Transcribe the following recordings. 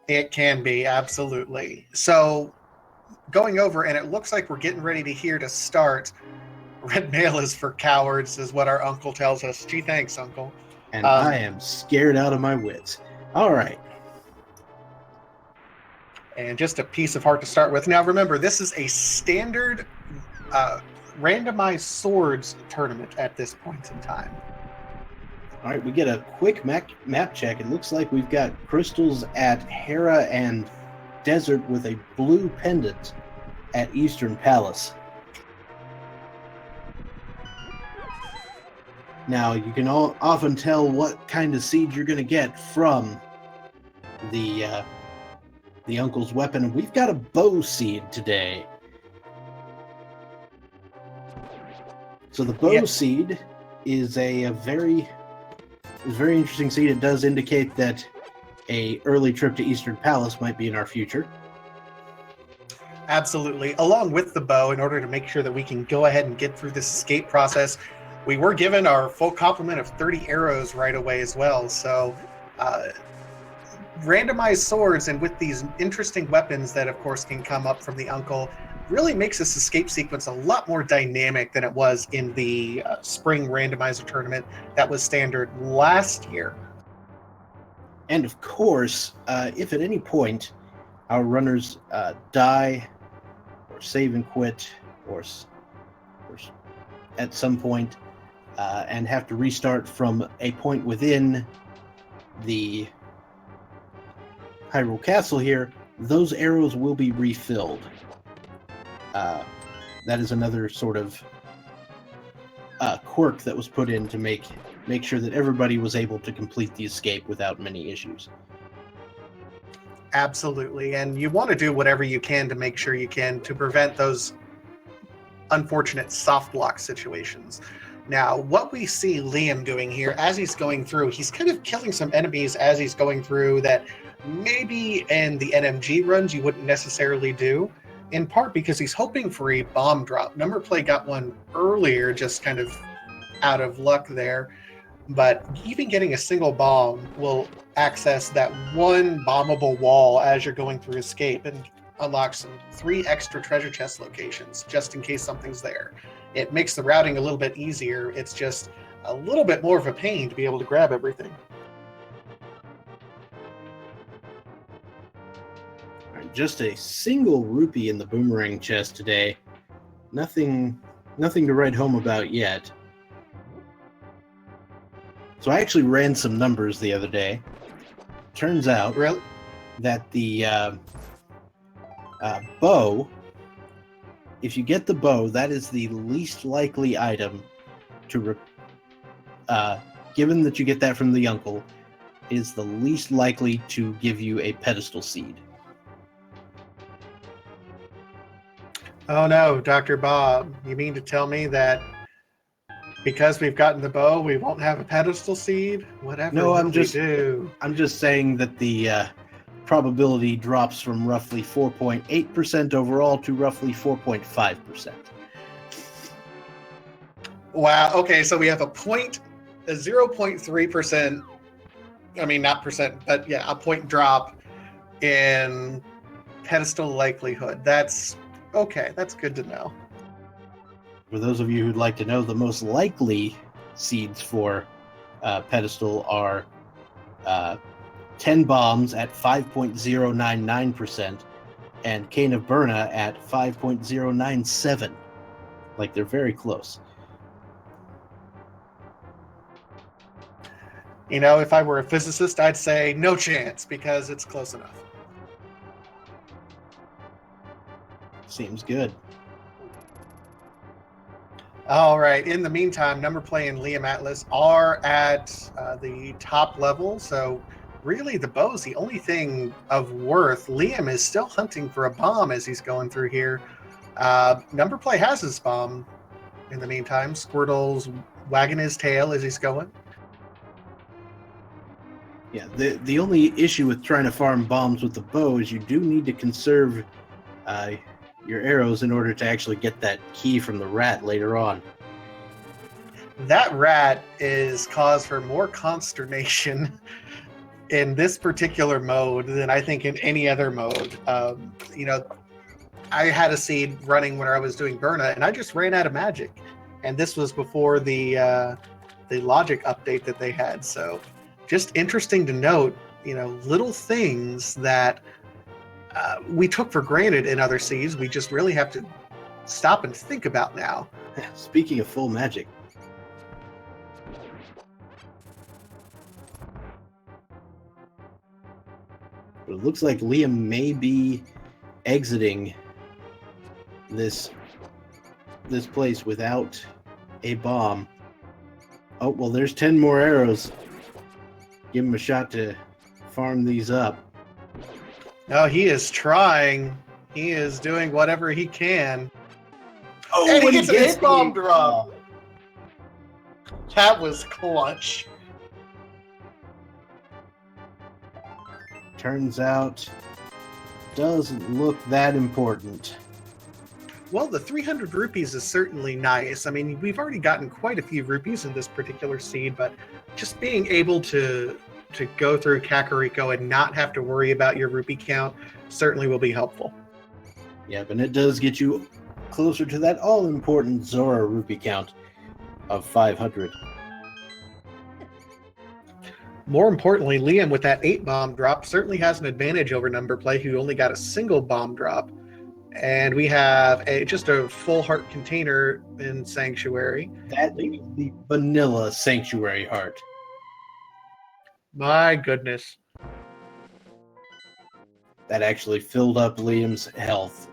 It can be, absolutely. So, going over, and it looks like we're getting ready to start. Red mail is for cowards, is what our uncle tells us. Gee, thanks, Uncle. And I Um, am scared out of my wits. All right. and just a piece of heart to start with. Now, remember, this is a standard uh, randomized swords tournament at this point in time. All right, we get a quick map check. It looks like we've got crystals at Hera and Desert with a blue pendant at Eastern Palace. Now, you can often tell what kind of seed you're going to get from the uncle's weapon. We've got a bow seed today. So the bow seed is a very interesting seed. It does indicate that a early trip to Eastern Palace might be in our future. Absolutely. Along with the bow, in order to make sure that we can go ahead and get through this escape process, we were given our full complement of 30 arrows right away as well. So, randomized swords, and with these interesting weapons that, of course, can come up from the uncle, really makes this escape sequence a lot more dynamic than it was in the spring randomizer tournament that was standard last year. And of course, if at any point our runners die or save and quit or at some point and have to restart from a point within the Hyrule Castle here, those arrows will be refilled. That is another sort of quirk that was put in to make sure that everybody was able to complete the escape without many issues. Absolutely. And you want to do whatever you can to make sure you can to prevent those unfortunate soft block situations. Now, what we see Liam doing here as he's going through, he's kind of killing some enemies as he's going through that maybe in the NMG runs you wouldn't necessarily do, in part because he's hoping for a bomb drop. Numberplay got one earlier, just kind of out of luck there. But even getting a single bomb will access that one bombable wall as you're going through escape and unlock some 3 extra treasure chest locations just in case something's there. It makes the routing a little bit easier. It's just a little bit more of a pain to be able to grab everything. All right, just a single rupee in the boomerang chest today. Nothing to write home about yet. So I actually ran some numbers the other day. Turns out that the bow, if you get the bow, that is the least likely item to, given that you get that from the uncle, is the least likely to give you a pedestal seed. Oh no, Dr. Bob, you mean to tell me that because we've gotten the bow, we won't have a pedestal seed? Whatever no, I'm just saying that the probability drops from roughly 4.8% overall to roughly 4.5%. Wow, okay, so we have a 0.3%, I mean, not percent, but yeah, a point drop in pedestal likelihood. That's okay, that's good to know. For those of you who'd like to know, the most likely seeds for pedestal are 10 bombs at 5.099% and Cane of Burna at 5.097. Like, they're very close. You know, if I were a physicist, I'd say no chance because it's close enough. Seems good. All right. In the meantime, Numberplay and Liam Atlas are at the top level. So really the bow's the only thing of worth. Liam is still hunting for a bomb as he's going through here. Numberplay has his bomb in the meantime. Squirtle's wagging his tail as he's going. Yeah, the only issue with trying to farm bombs with the bow is you do need to conserve your arrows in order to actually get that key from the rat later on. That rat is cause for more consternation in this particular mode than I think in any other mode. I had a seed running when I was doing Burna, and I just ran out of magic. And this was before the logic update that they had. So just interesting to note, little things that we took for granted in other seeds. We just really have to stop and think about now. Speaking of full magic, it looks like Liam may be exiting this place without a bomb. Oh, well, there's 10 more arrows. Give him a shot to farm these up. No, he is trying. He is doing whatever he can. Oh, and he when gets an 8-bomb drop. That was clutch. Turns out, doesn't look that important. Well, the 300 rupees is certainly nice. I mean, we've already gotten quite a few rupees in this particular seed, but just being able to go through Kakariko and not have to worry about your rupee count certainly will be helpful. Yeah, but it does get you closer to that all-important Zora rupee count of 500. More importantly, Liam, with that 8-bomb drop, certainly has an advantage over Numberplay, who only got a single bomb drop. And we have just a full heart container in Sanctuary. That is the vanilla Sanctuary heart. My goodness. That actually filled up Liam's health.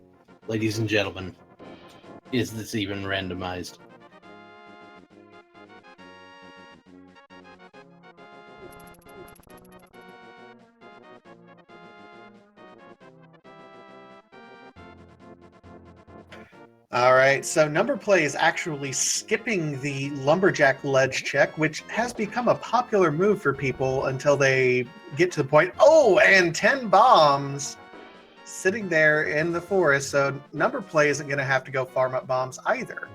Ladies and gentlemen, is this even randomized? All right, so Numberplay is actually skipping the Lumberjack ledge check, which has become a popular move for people until they get to the point, oh, and 10 bombs sitting there in the forest, so Numberplay isn't going to have to go farm up bombs either.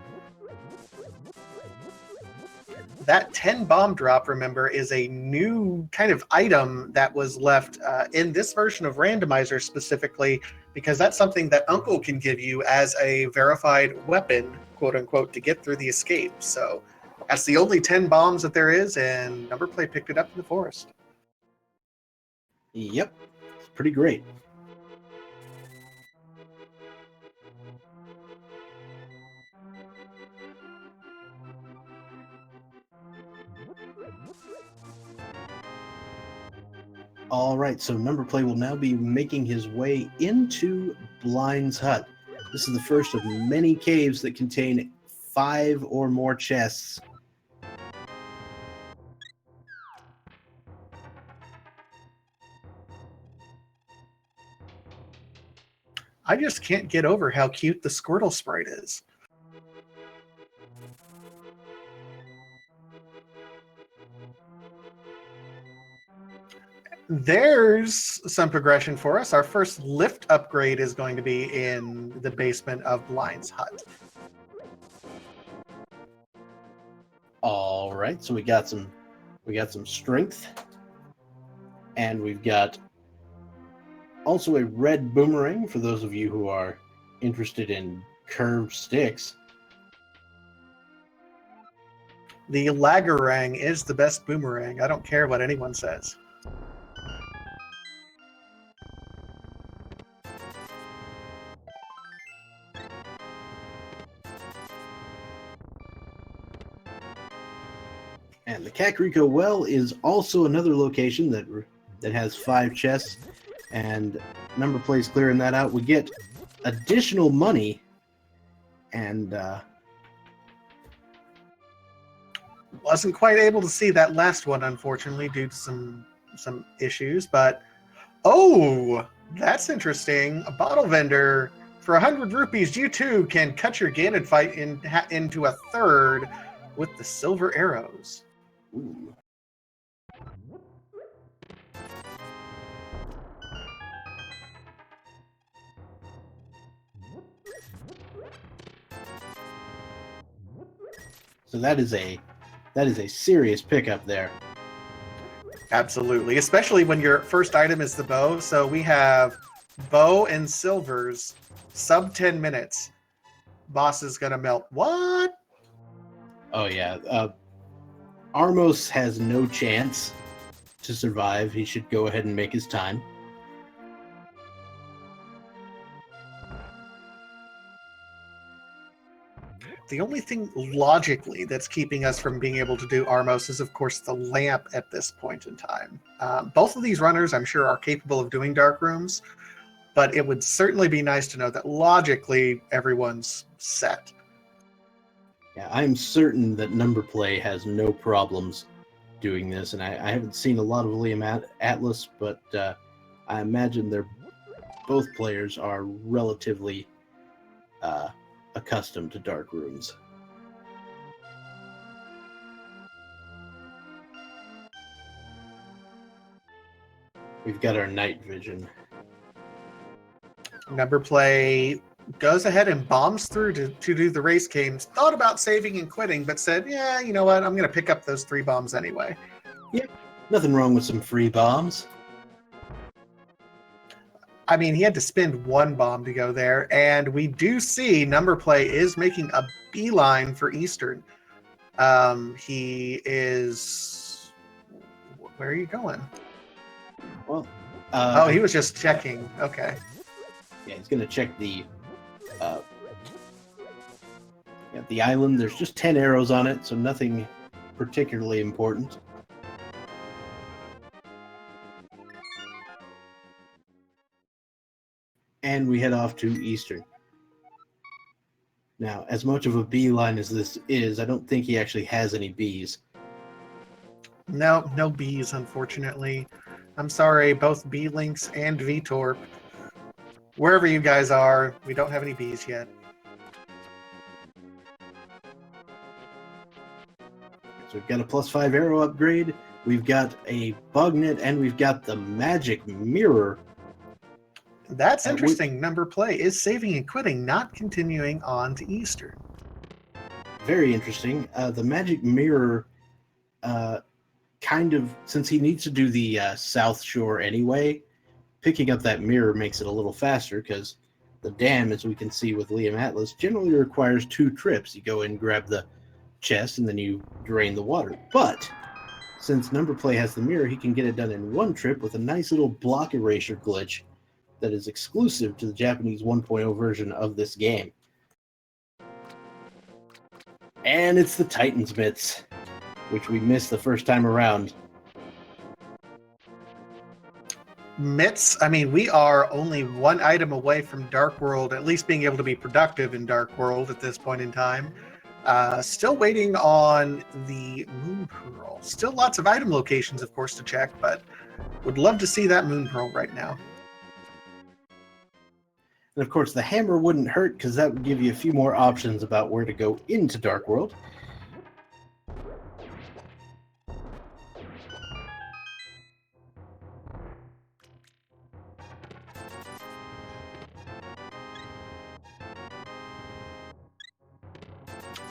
That 10 bomb drop, remember, is a new kind of item that was left in this version of Randomizer specifically, because that's something that Uncle can give you as a verified weapon, quote unquote, to get through the escape. So that's the only 10 bombs that there is, and Numberplay picked it up in the forest. Yep, it's pretty great. All right, so Numberplay will now be making his way into Blind's hut. This is the first of many caves that contain 5 or more chests. I just can't get over how cute the Squirtle sprite is. There's some progression for us. Our first lift upgrade is going to be in the basement of Blind's hut. All right, so we got some strength, and we've got also a red boomerang for those of you who are interested in curved sticks. The Lagarang is the best boomerang. I don't care what anyone says. And the Kakariko Well is also another location that has 5 chests, and Numberplay's clearing that out. We get additional money, and wasn't quite able to see that last one, unfortunately, due to some issues. But oh, that's interesting. A bottle vendor for 100 rupees. You too can cut your Ganon fight into a third with the silver arrows. ooh. So that is a serious pickup there. Absolutely, especially when your first item is the bow. So we have bow and silvers, sub 10 minutes. Boss is gonna melt. What? Oh yeah, Armos has no chance to survive. He should go ahead and make his time. The only thing logically that's keeping us from being able to do Armos is, of course, the lamp at this point in time. Both of these runners, I'm sure, are capable of doing dark rooms, but it would certainly be nice to know that logically everyone's set. Yeah, I'm certain that Numberplay has no problems doing this, and I haven't seen a lot of Liam Atlas, but I imagine both players are relatively accustomed to dark rooms. We've got our night vision. Numberplay goes ahead and bombs through to do the race games. Thought about saving and quitting, but said, yeah, you know what? I'm going to pick up those 3 bombs anyway. Yeah, nothing wrong with some free bombs. I mean, he had to spend 1 bomb to go there, and we do see Numberplay is making a beeline for Eastern. He is... Where are you going? Well, he was just checking. Okay. Yeah, he's going to check the island. There's just 10 arrows on it, so nothing particularly important. And we head off to Eastern. Now, as much of a beeline as this is, I don't think he actually has any bees. No bees, unfortunately. I'm sorry, both B-Links and VTorp. Wherever you guys are, we don't have any bees yet. So we've got a +5 arrow upgrade, we've got a bug net, and we've got the magic mirror. That's interesting. Numberplay is saving and quitting, not continuing on to Eastern. Very interesting. The magic mirror, kind of, since he needs to do the South Shore anyway, picking up that mirror makes it a little faster because the dam, as we can see with Liam Atlas, generally requires 2 trips. You go in, grab the chest, and then you drain the water. But since Numberplay has the mirror, he can get it done in 1 trip with a nice little block erasure glitch that is exclusive to the Japanese 1.0 version of this game. And it's the Titan's Mitts, which we missed the first time around. Mitts, I mean, we are only 1 item away from Dark World, at least being able to be productive in Dark World at this point in time. Still waiting on the Moon Pearl. Still lots of item locations, of course, to check, but would love to see that Moon Pearl right now. And of course, the hammer wouldn't hurt because that would give you a few more options about where to go into Dark World.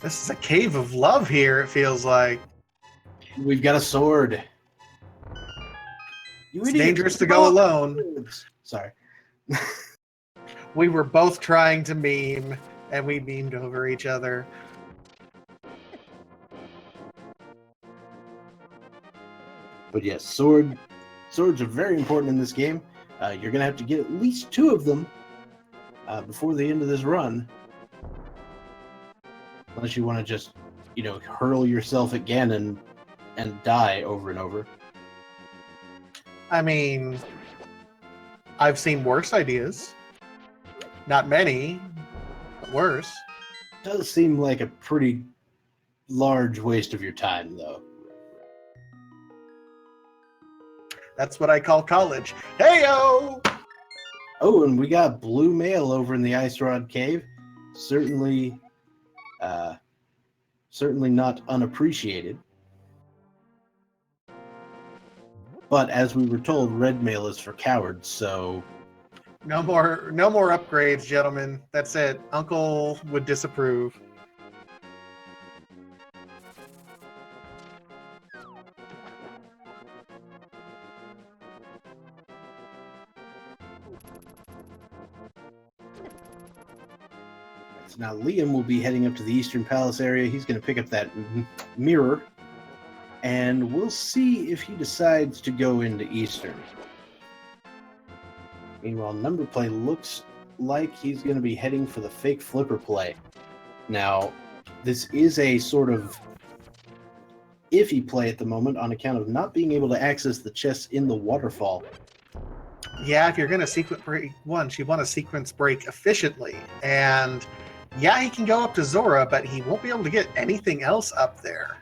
This is a cave of love here, it feels like. We've got a sword. It's dangerous to go alone. Sorry. We were both trying to meme, and we memed over each other. But yes, swords are very important in this game. You're going to have to get at least 2 of them before the end of this run. Unless you want to just, hurl yourself again and die over and over. I mean, I've seen worse ideas. Not many, but worse. It does seem like a pretty large waste of your time, though. That's what I call college. Hey-o! Oh, and we got blue mail over in the Ice Rod Cave. Certainly not unappreciated. But as we were told, red mail is for cowards, so... No more upgrades, gentlemen. That's it. Uncle would disapprove. So now Liam will be heading up to the Eastern Palace area. He's going to pick up that mirror, and we'll see if he decides to go into Eastern. Meanwhile, Numberplay looks like he's going to be heading for the fake flipper play. Now, this is a sort of iffy play at the moment on account of not being able to access the chests in the waterfall. Yeah, if you're going to sequence break once, you want to sequence break efficiently. And yeah, he can go up to Zora, but he won't be able to get anything else up there.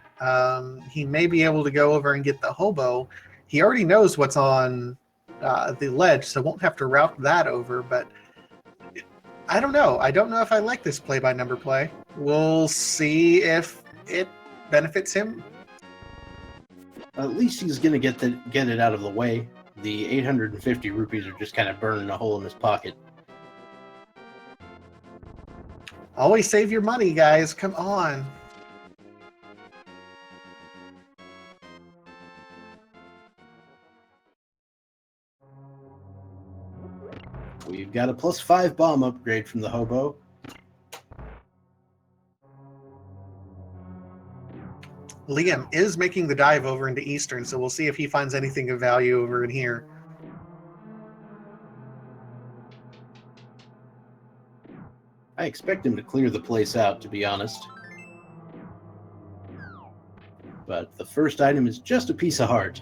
He may be able to go over and get the hobo. He already knows what's on the ledge, so won't have to route that over. But I don't know. I don't know if I like this play by Numberplay. We'll see if it benefits him. At least he's going to get it out of the way. The 850 rupees are just kind of burning a hole in his pocket. Always save your money, guys. Come on. We've got a +5 bomb upgrade from the hobo. Liam is making the dive over into Eastern, so we'll see if he finds anything of value over in here. I expect him to clear the place out, to be honest. But the first item is just a piece of heart.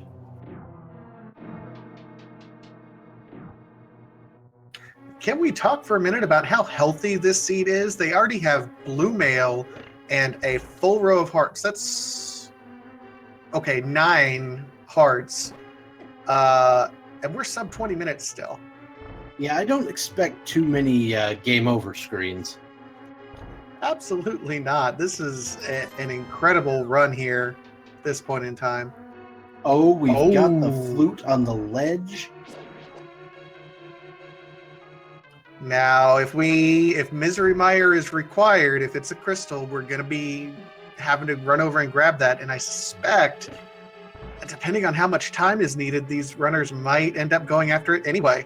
Can we talk for a minute about how healthy this seed is? They already have blue mail and a full row of hearts. That's okay, 9 hearts. And we're sub 20 minutes still. Yeah, I don't expect too many game over screens. Absolutely not. This is an incredible run here at this point in time. Oh, we've got the flute on the ledge. Now, if Misery Mire is required, if it's a crystal, we're going to be having to run over and grab that. And I suspect, depending on how much time is needed, these runners might end up going after it anyway.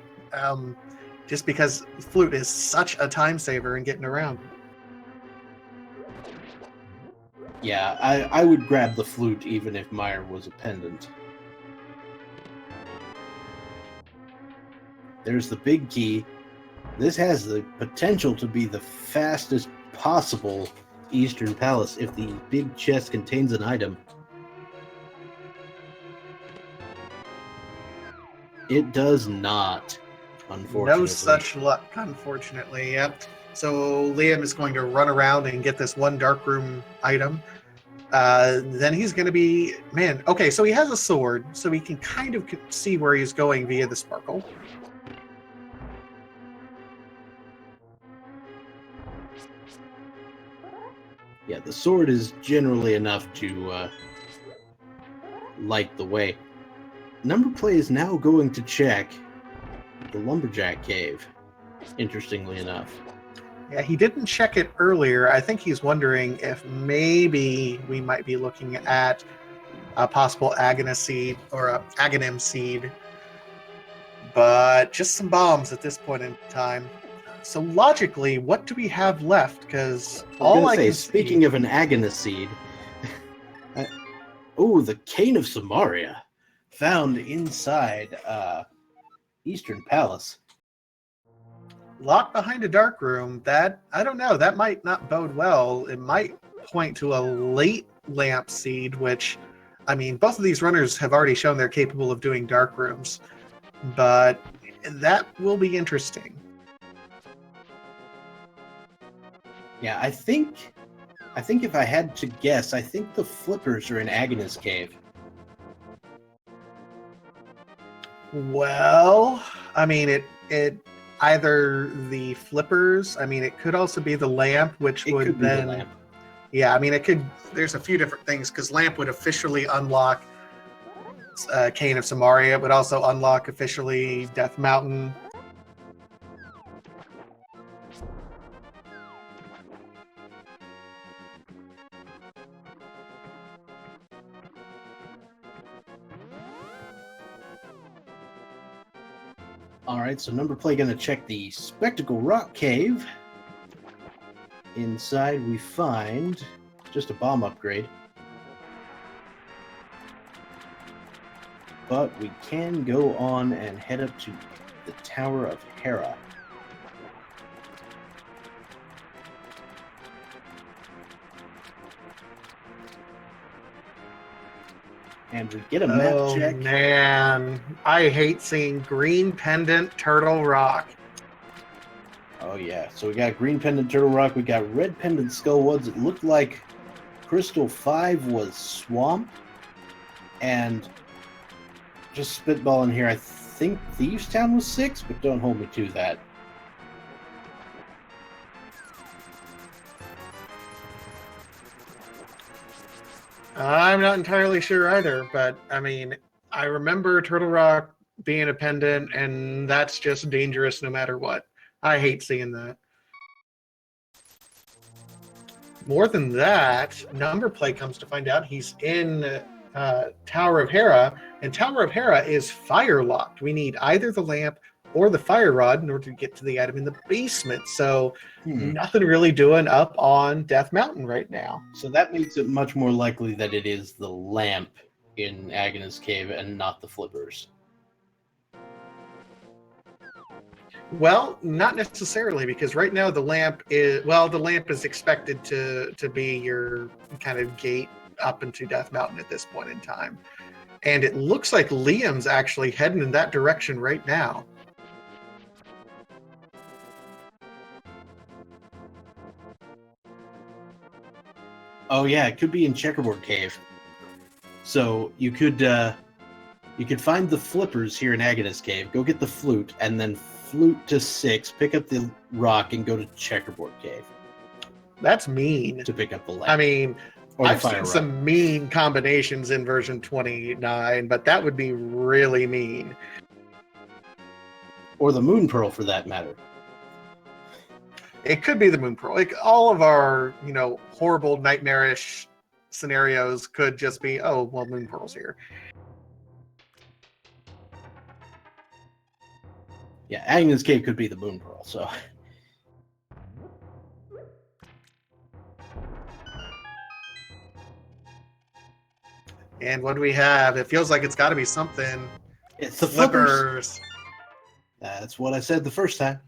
Just because flute is such a time saver in getting around. Yeah, I would grab the flute even if Mire was a pendant. There's the big key. This has the potential to be the fastest possible Eastern Palace if the big chest contains an item. It does not, unfortunately. No such luck, unfortunately. Yep. So Liam is going to run around and get this one darkroom item. Then he's going to be... Man, okay, so he has a sword, so he can kind of see where he's going via the sparkle. Yeah, the sword is generally enough to light the way. Numberplay is now going to check the Lumberjack Cave, interestingly enough. Yeah, he didn't check it earlier. I think he's wondering if maybe we might be looking at a possible Aghanim seed or a Aghanim seed. But just some bombs at this point in time. So logically, what do we have left? Because all I can speaking of an Aghanim seed, the Cane of Samaria, found inside Eastern Palace. Locked behind a dark room. That, I don't know, that might not bode well. It might point to a late lamp seed, which, I mean, both of these runners have already shown they're capable of doing dark rooms. But that will be interesting. Yeah, I think if I had to guess, I think the flippers are in Aghanim's cave. Well, I mean, it either the flippers. I mean, it could also be the lamp, which would then. The lamp. Yeah, I mean, it could. There's a few different things because lamp would officially unlock Cane of Samaria. It would also unlock officially Death Mountain. All right, so Numberplay going to check the Spectacle Rock Cave. Inside we find just a bomb upgrade. But we can go on and head up to the Tower of Hera. And we get a map check. Oh man, I hate seeing green pendant Turtle Rock. Oh yeah, so we got green pendant Turtle Rock, we got red pendant Skullwoods. It looked like Crystal 5 was Swamp, and just spitballing here, I think Thieves Town was 6, but don't hold me to that. I'm not entirely sure either, but I mean, I remember Turtle Rock being a pendant, and that's just dangerous no matter what. I hate seeing that. More than that, Numberplay comes to find out he's in Tower of Hera, and Tower of Hera is fire locked. We need either the lamp or the fire rod in order to get to the item in the basement. So nothing really doing up on Death Mountain right now. So that makes it much more likely that it is the lamp in Agnes Cave and not the flippers. Well, not necessarily, because right now the lamp is expected to be your kind of gate up into Death Mountain at this point in time. And it looks like Liam's actually heading in that direction right now. Oh yeah, it could be in Checkerboard Cave. So you could find the flippers here in Agnes Cave, go get the flute, and then flute to 6, pick up the rock, and go to Checkerboard Cave. That's mean. To pick up the lamp. I mean, I've seen some mean combinations in version 29, but that would be really mean. Or the Moon Pearl, for that matter. It could be the Moon Pearl. Like, all of our, horrible, nightmarish scenarios could just be, oh, well, Moon Pearl's here. Yeah, Agnes Cave could be the Moon Pearl, so... And what do we have? It feels like it's got to be something. It's the flippers. That's what I said the first time.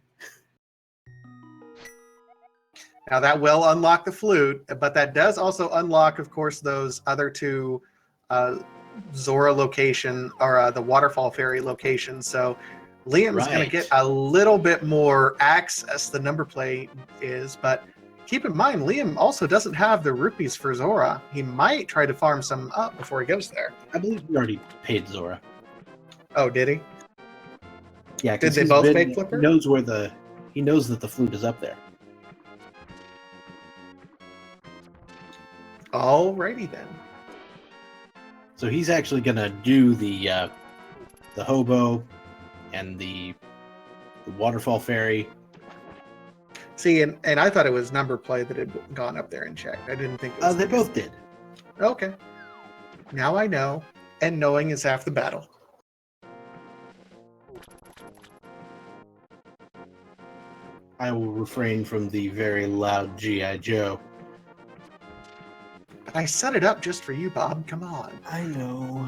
Now that will unlock the flute, but that does also unlock, of course, those other two Zora location, or the Waterfall Fairy location. So Liam's going to get a little bit more access than Numberplay is, but keep in mind, Liam also doesn't have the rupees for Zora. He might try to farm some up before he goes there. I believe he already paid Zora. Oh, did he? Yeah, did they both pay Flipper? He knows that the flute is up there. Alrighty then. So he's actually gonna do the hobo and the Waterfall Fairy. See, and I thought it was Numberplay that had gone up there and checked. I didn't think it was. They both did. Okay. Now I know, and knowing is half the battle. I will refrain from the very loud G.I. Joe. But I set it up just for you, Bob. Come on. I know.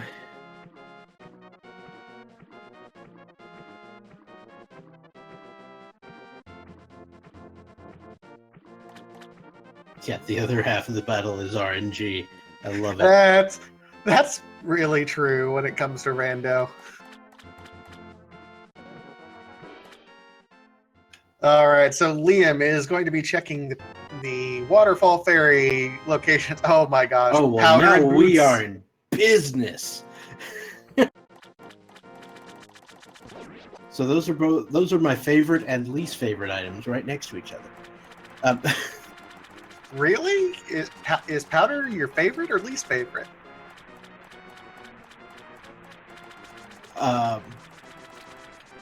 Yeah, the other half of the battle is RNG. I love it. That's really true when it comes to Rando. All right, so Liam is going to be checking the Waterfall Fairy locations. Oh my gosh. Oh, well, now we are in business. So those are my favorite and least favorite items right next to each other. Really? Is powder your favorite or least favorite?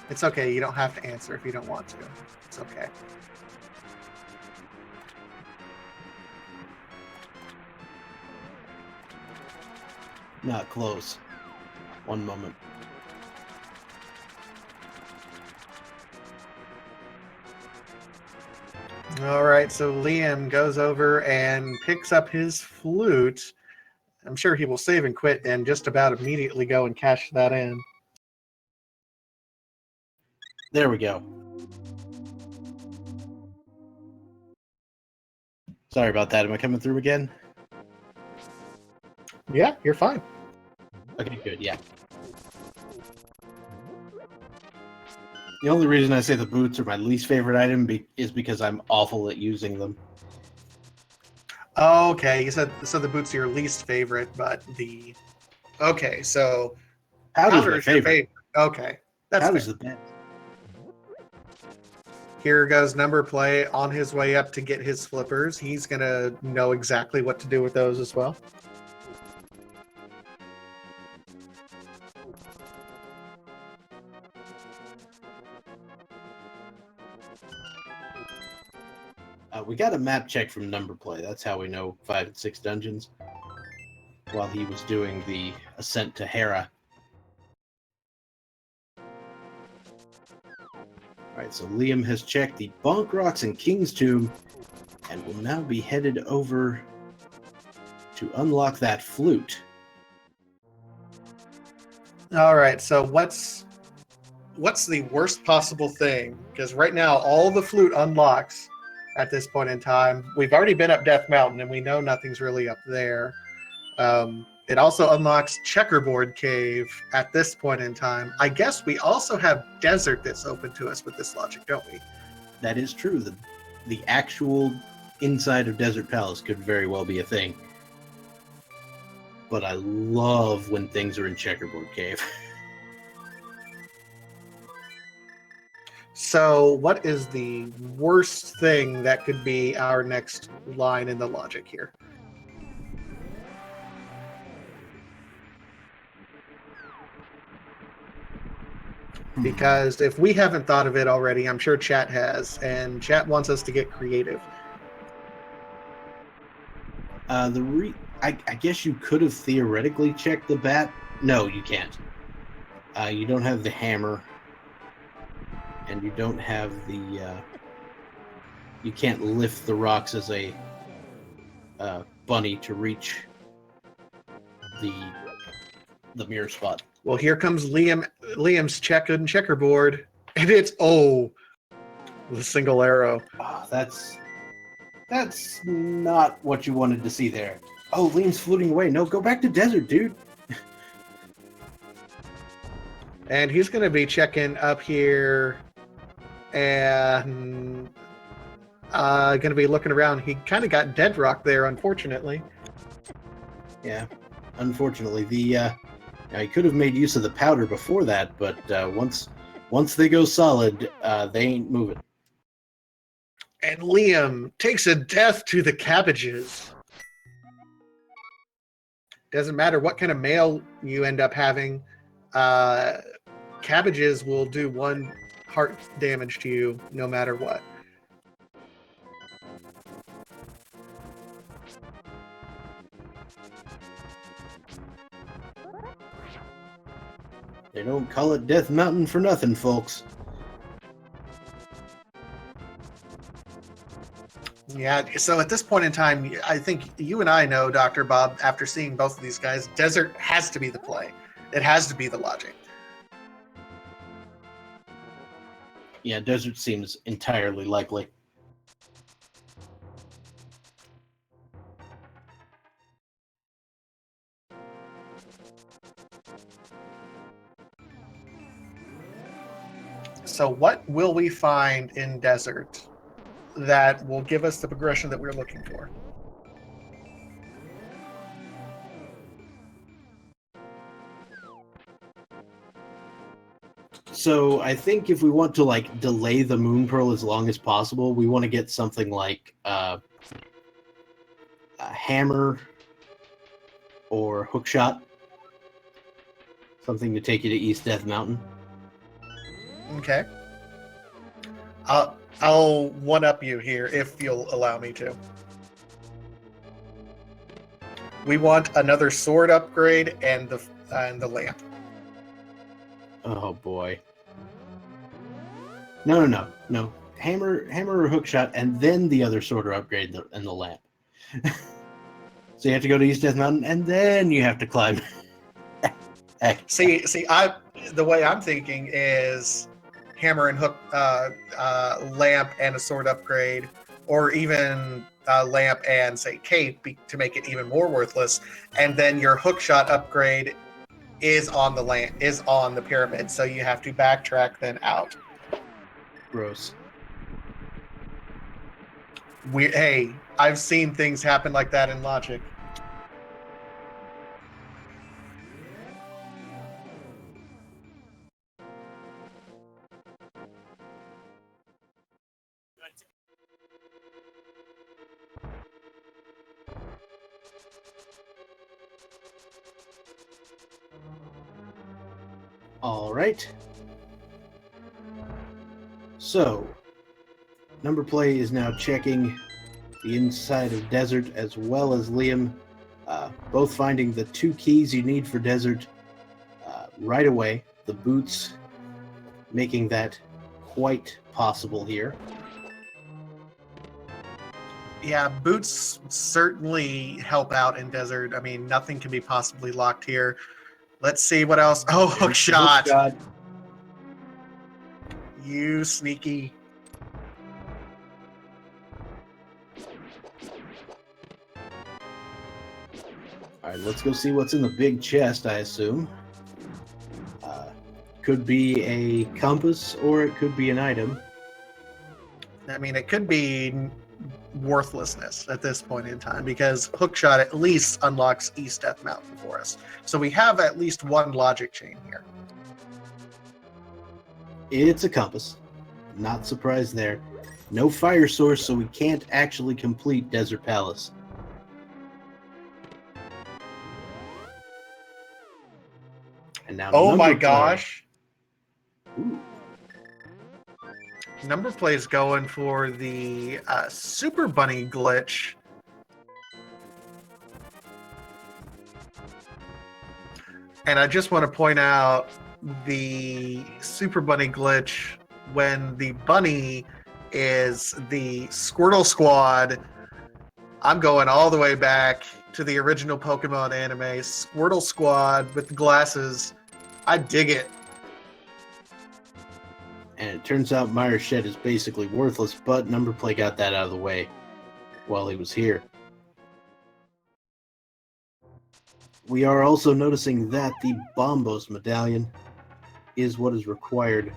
It's okay. You don't have to answer if you don't want to. It's okay. Not close. One moment. All right, so Liam goes over and picks up his flute. I'm sure he will save and quit and just about immediately go and cash that in. There we go. Sorry about that. Am I coming through again? Yeah, you're fine. Okay, good, yeah. The only reason I say the boots are my least favorite item is because I'm awful at using them. Okay, you said so the boots are your least favorite, but the okay, so Powder's powder my is your favorite. favorite. Okay, that's Powder's fair. the best. Here goes Numberplay on his way up to get his flippers. He's gonna know exactly what to do with those as well. We got a map check from Numberplay. That's how we know 5 and 6 dungeons. While he was doing the ascent to Hera. Alright, so Liam has checked the Bonk Rocks and King's Tomb and will now be headed over to unlock that flute. All right, so what's the worst possible thing? Because right now all the flute unlocks at this point in time. We've already been up Death Mountain, and we know nothing's really up there. It also unlocks Checkerboard Cave at this point in time. I guess we also have Desert that's open to us with this logic, don't we? That is true. The actual inside of Desert Palace could very well be a thing. But I love when things are in Checkerboard Cave. So what is the worst thing that could be our next line in the logic here? Because if we haven't thought of it already, I'm sure chat has, and chat wants us to get creative. I guess you could have theoretically checked the bat. No, you can't. You don't have the hammer, and you don't have the. You can't lift the rocks as a bunny to reach the mirror spot. Well, here comes Liam's checkerboard, and it's the single arrow. Oh, that's not what you wanted to see there. Oh, Liam's floating away. No, go back to desert, dude. And he's going to be checking up here and going to be looking around. He kind of got dead rock there, unfortunately. Yeah, unfortunately. He could have made use of the powder before that, but once they go solid, they ain't moving. And Liam takes a death to the cabbages. Doesn't matter what kind of mail you end up having, cabbages will do 1 heart damage to you no matter what. They don't call it Death Mountain for nothing, folks. Yeah, so at this point in time, I think you and I know, Dr. Bob, after seeing both of these guys, desert has to be the play. It has to be the logic. Yeah, desert seems entirely likely. So what will we find in desert that will give us the progression that we're looking for? So I think if we want to delay the Moon Pearl as long as possible, we want to get something like a hammer or hookshot, something to take you to East Death Mountain. Okay. I'll one-up you here if you'll allow me to. We want another sword upgrade and the lamp. Oh boy. No. hammer or hook shot, and then the other sorter upgrade and the lamp. So you have to go to East Death Mountain, and then you have to climb. See, the way I'm thinking is hammer and hook, lamp and a sword upgrade, or even lamp and say cape to make it even more worthless, and then your hook shot upgrade is on the pyramid, so you have to backtrack then out. Gross. Hey, I've seen things happen like that in Logic. All right. So, Numberplay is now checking the inside of Desert as well as Liam, both finding the 2 keys you need for Desert right away. The boots making that quite possible here. Yeah, boots certainly help out in Desert. I mean, nothing can be possibly locked here. Let's see what else. Oh, hook shot. You sneaky. All right, let's go see what's in the big chest, I assume. Could be a compass or it could be an item. I mean, it could be worthlessness at this point in time because hookshot at least unlocks East Death Mountain for us. So we have at least one logic chain here. It's a compass. Not surprised there. No fire source, so we can't actually complete Desert Palace. And now oh my Numberplay. gosh. Ooh. Numberplay is going for the Super Bunny glitch. And I just want to point out the Super Bunny glitch when the bunny is the Squirtle Squad. I'm going all the way back to the original Pokemon anime, Squirtle Squad with the glasses. I dig it. And it turns out Myers Shed is basically worthless, but Numberplay got that out of the way while he was here. We are also noticing that the Bombos medallion is what is required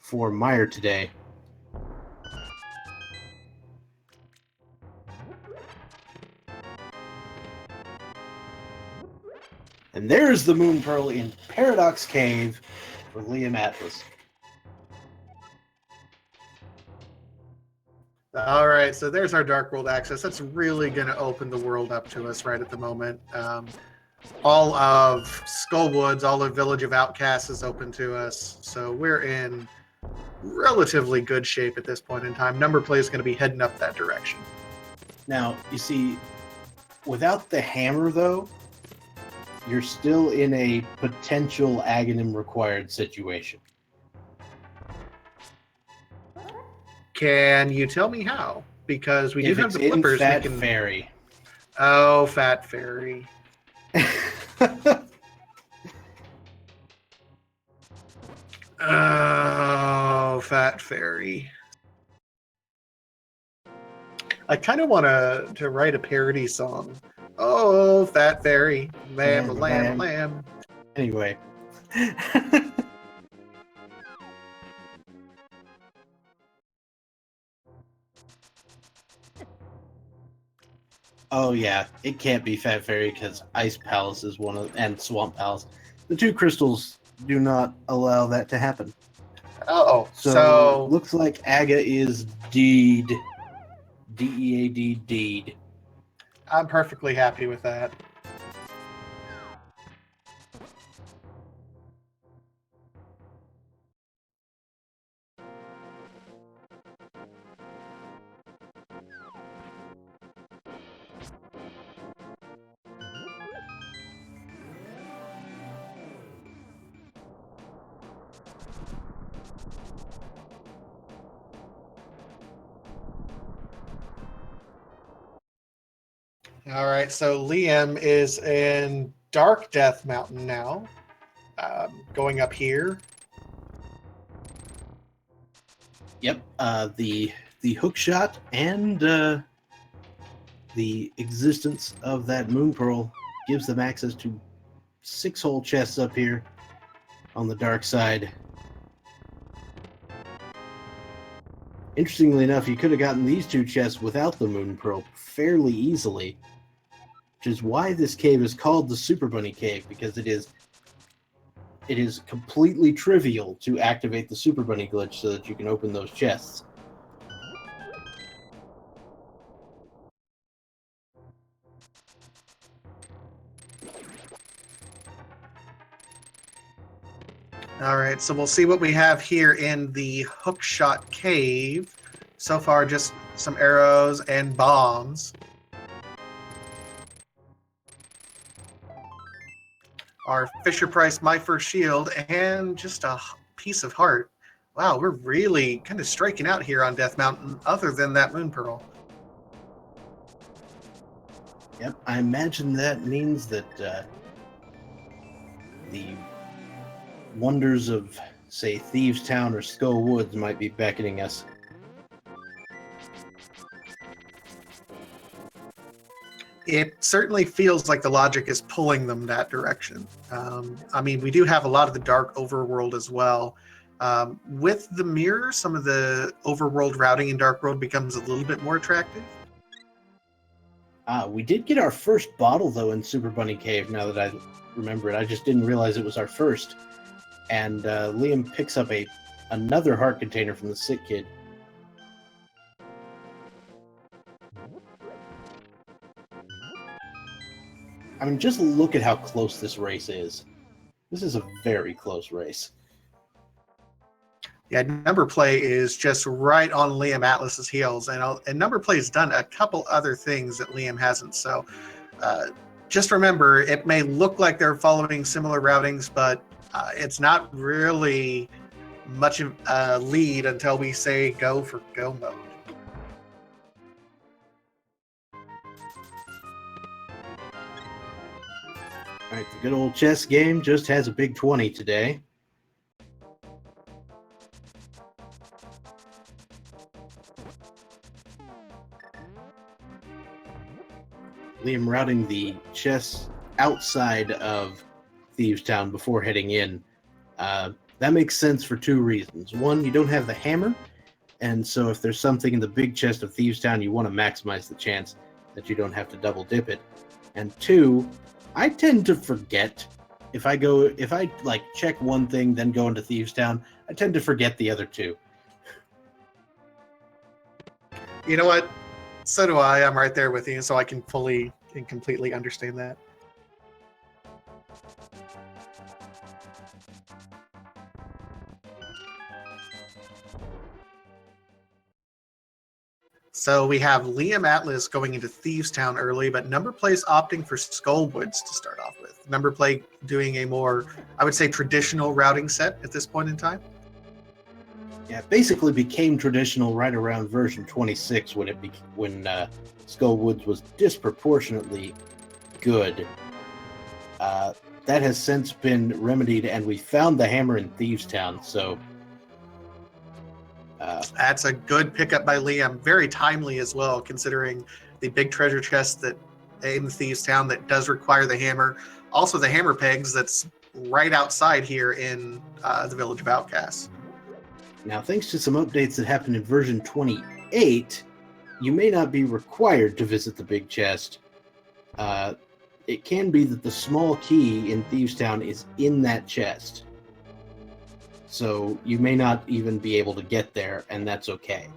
for Meyer today. And there's the Moon Pearl in Paradox Cave for Liam Atlas. All right, so there's our Dark World access. That's really going to open the world up to us right at the moment. All of Skullwoods, all of Village of Outcasts is open to us. So we're in relatively good shape at this point in time. Numberplay is going to be heading up that direction. Now, you see, without the hammer, though, you're still in a potential Aghanim required situation. Can you tell me how? Because we do have the in flippers. Fat Fairy. Oh, Fat Fairy. Oh, Fat Fairy. I kind of want to write a parody song. Oh, Fat Fairy. Lamb, lamb, lamb. Anyway. Oh yeah, it can't be Fat Fairy because Ice Palace is one of, and Swamp Palace. The 2 crystals do not allow that to happen. Oh, so looks like Aga is deed. D-E-A-D, deed. I'm perfectly happy with that. All right, so Liam is in Dark Death Mountain now. Going up here. Yep. The hook shot and the existence of that moon pearl gives them access to 6 whole chests up here on the dark side. Interestingly enough, you could have gotten these 2 chests without the moon pearl fairly easily, which is why this cave is called the Super Bunny Cave, because it is completely trivial to activate the Super Bunny glitch so that you can open those chests. All right, so we'll see what we have here in the Hookshot Cave. So far, just some arrows and bombs. Our Fisher Price My First Shield and just a piece of heart. Wow, we're really kind of striking out here on Death Mountain, other than that Moon Pearl. Yep, I imagine that means that the wonders of, say, Thieves Town or Skull Woods might be beckoning us. It certainly feels like the logic is pulling them that direction. I mean, we do have a lot of the dark overworld as well. With the mirror, some of the overworld routing in Dark World becomes a little bit more attractive. We did get our first bottle, though, in Super Bunny Cave, now that I remember it. I just didn't realize it was our first. And Liam picks up another heart container from the sick kid. I mean, just look at how close this race is. This is a very close race. Yeah, Numberplay is just right on Liam Atlas's heels, and Numberplay's done a couple other things that Liam hasn't. So just remember, it may look like they're following similar routings, but it's not really much of a lead until we say go for go mode. All right, the good old chess game just has a big 20 today. Liam routing the chess outside of Thieves Town before heading in. That makes sense for 2 reasons. One, you don't have the hammer, and so if there's something in the big chest of Thieves Town, you want to maximize the chance that you don't have to double dip it. And 2, I tend to forget if I like check one thing then go into Thieves Town, I tend to forget the other 2. You know what? So do I. I'm right there with you, so I can fully and completely understand that. So we have Liam Atlas going into Thieves Town early, but Numberplay's opting for Skull Woods to start off with. Numberplay doing a more, I would say, traditional routing set at this point in time. Yeah, it basically became traditional right around version 26 when Skull Woods was disproportionately good. That has since been remedied, and we found the hammer in Thieves Town, so... That's a good pickup by Liam. Very timely as well, considering the big treasure chest that in Thieves Town that does require the hammer. Also, the hammer pegs that's right outside here in the Village of Outcasts. Now, thanks to some updates that happened in version 28, you may not be required to visit the big chest. It can be that the small key in Thieves Town is in that chest. So you may not even be able to get there, and that's okay.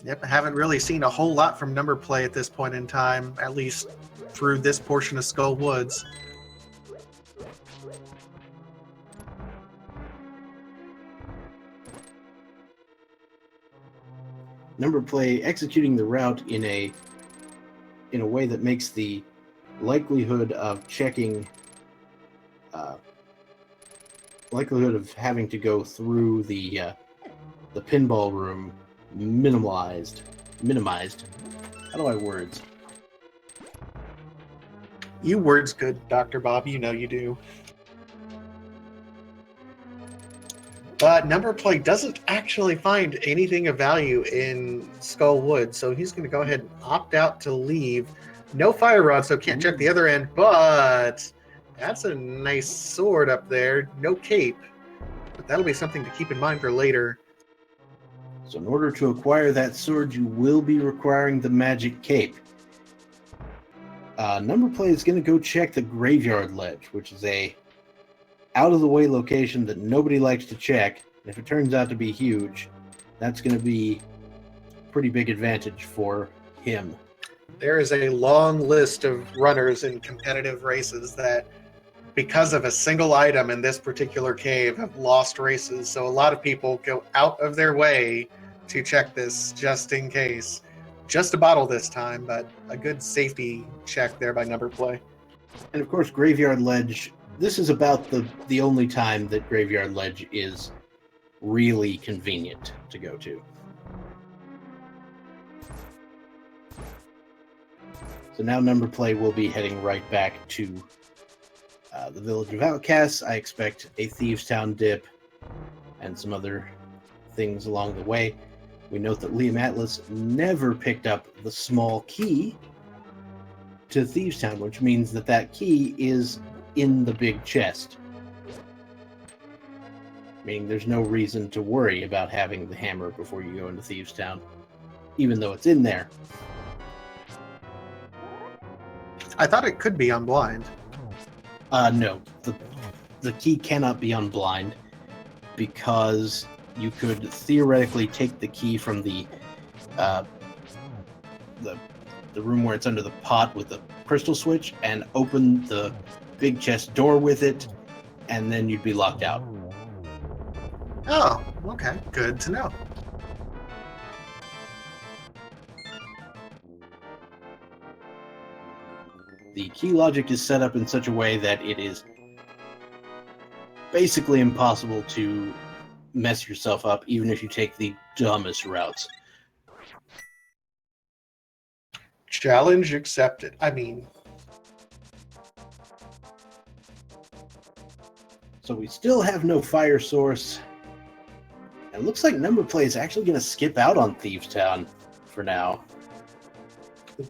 Yep, I haven't really seen a whole lot from Numberplay at this point in time, at least through this portion of Skull Woods. Numberplay executing the route in a way that makes the likelihood of checking likelihood of having to go through the pinball room minimized. How do I words? You words good, Dr. Bob. You know you do. But Numberplay doesn't actually find anything of value in Skull Wood, so he's going to go ahead and opt out to leave. No fire rod, so can't check the other end, but that's a nice sword up there. No cape, but that'll be something to keep in mind for later. So in order to acquire that sword, you will be requiring the magic cape. Numberplay is going to go check the graveyard ledge, which is a out-of-the-way location that nobody likes to check. And if it turns out to be huge, that's going to be a pretty big advantage for him. There is a long list of runners in competitive races that, because of a single item in this particular cave, have lost races. So a lot of people go out of their way to check this just in case. Just a bottle this time, but a good safety check there by Numberplay. And of course, Graveyard Ledge, this is about the only time that Graveyard Ledge is really convenient to go to. So now Numberplay will be heading right back to the Village of Outcasts. I expect a Thieves Town dip and some other things along the way. We note that Liam Atlas never picked up the small key to Thieves Town, which means that that key is in the big chest. Meaning there's no reason to worry about having the hammer before you go into Thieves Town, even though it's in there. I thought it could be on blind. No. The key cannot be on blind because you could theoretically take the key from the room where it's under the pot with the crystal switch and open the big chest door with it, and then you'd be locked out. Oh, okay. Good to know. The key logic is set up in such a way that it is basically impossible to mess yourself up, even if you take the dumbest routes. Challenge accepted. I mean, so we still have no fire source. It looks like Numberplay is actually going to skip out on Thieves Town for now.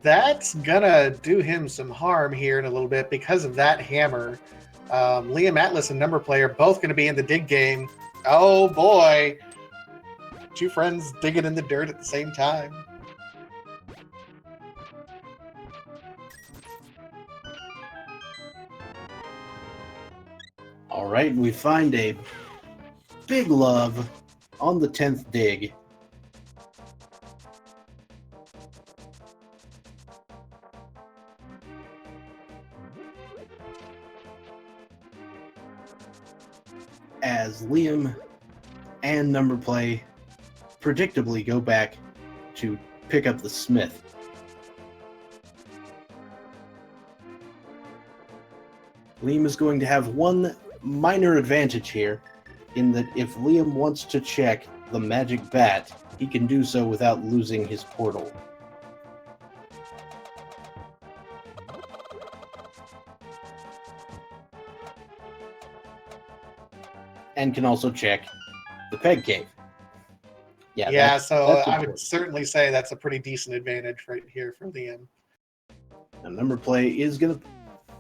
that's gonna do him some harm here in a little bit because of that hammer. Liam Atlas and Numberplay are both going to be in the dig game. Oh boy. Two friends digging in the dirt at the same time. All right, we find a big love on the 10th dig. As Liam and Numberplay predictably go back to pick up the smith. Liam is going to have one minor advantage here, in that if Liam wants to check the magic bat, he can do so without losing his portal. And can also check the peg cave. Yeah, so that's I would important. certainly say that's a pretty decent advantage right here for Liam. Now, Numberplay is going to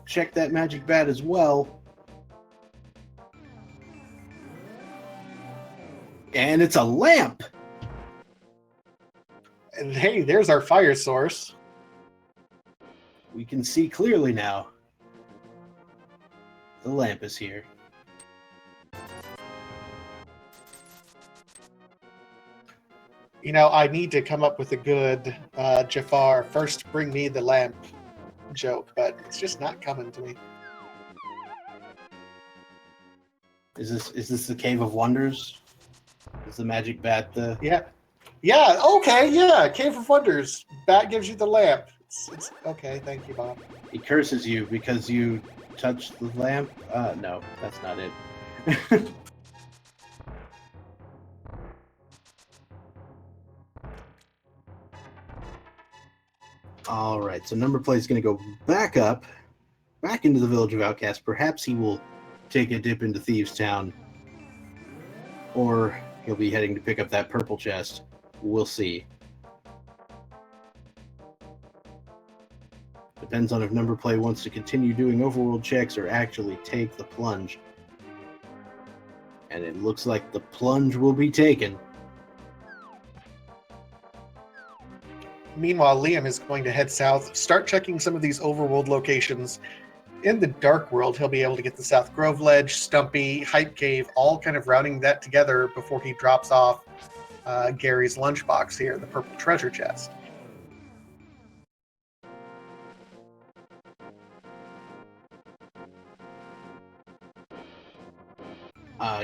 check that magic bat as well. And it's a lamp! And hey, there's our fire source. We can see clearly now. The lamp is here. You know, I need to come up with a good Jafar, first bring me the lamp joke, but it's just not coming to me. Is this the Cave of Wonders? Is the magic bat the... Yeah, okay, yeah, Cave of Wonders. Bat gives you the lamp. It's okay, thank you, Bob. He curses you because you touched the lamp? No, that's not it. All right, so Numberplay is going to go back up, back into the Village of Outcasts. Perhaps he will take a dip into Thieves Town, or he'll be heading to pick up that purple chest. We'll see. Depends on if Numberplay wants to continue doing overworld checks or actually take the plunge. And it looks like the plunge will be taken. Meanwhile, Liam is going to head south, start checking some of these overworld locations. In the Dark World, he'll be able to get the South Grove Ledge, Stumpy, Hype Cave, all kind of routing that together before he drops off Gary's lunchbox here, the purple treasure chest.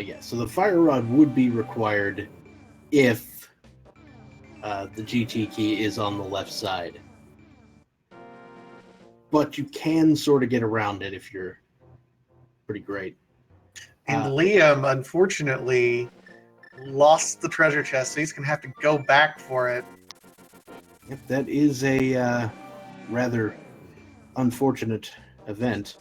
Yeah, so the fire rod would be required if the GT key is on the left side. But you can sort of get around it if you're pretty great. And Liam, unfortunately, lost the treasure chest, so he's going to have to go back for it. Yep, that is a rather unfortunate event.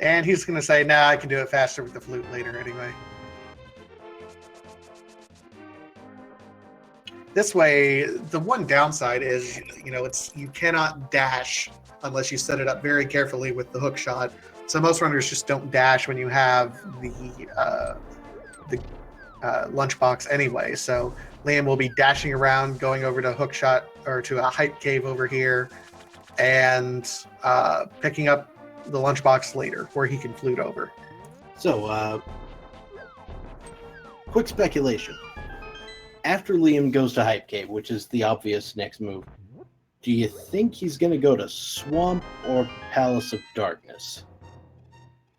And he's going to say, nah, I can do it faster with the flute later anyway. This way, the one downside is, you cannot dash unless you set it up very carefully with the hook shot. So most runners just don't dash when you have the lunchbox anyway. So Liam will be dashing around, going over to hook shot or to a hype cave over here, and picking up the lunchbox later, where he can flute over. So, quick speculation. After Liam goes to Hype Cave, which is the obvious next move, do you think he's going to go to Swamp or Palace of Darkness?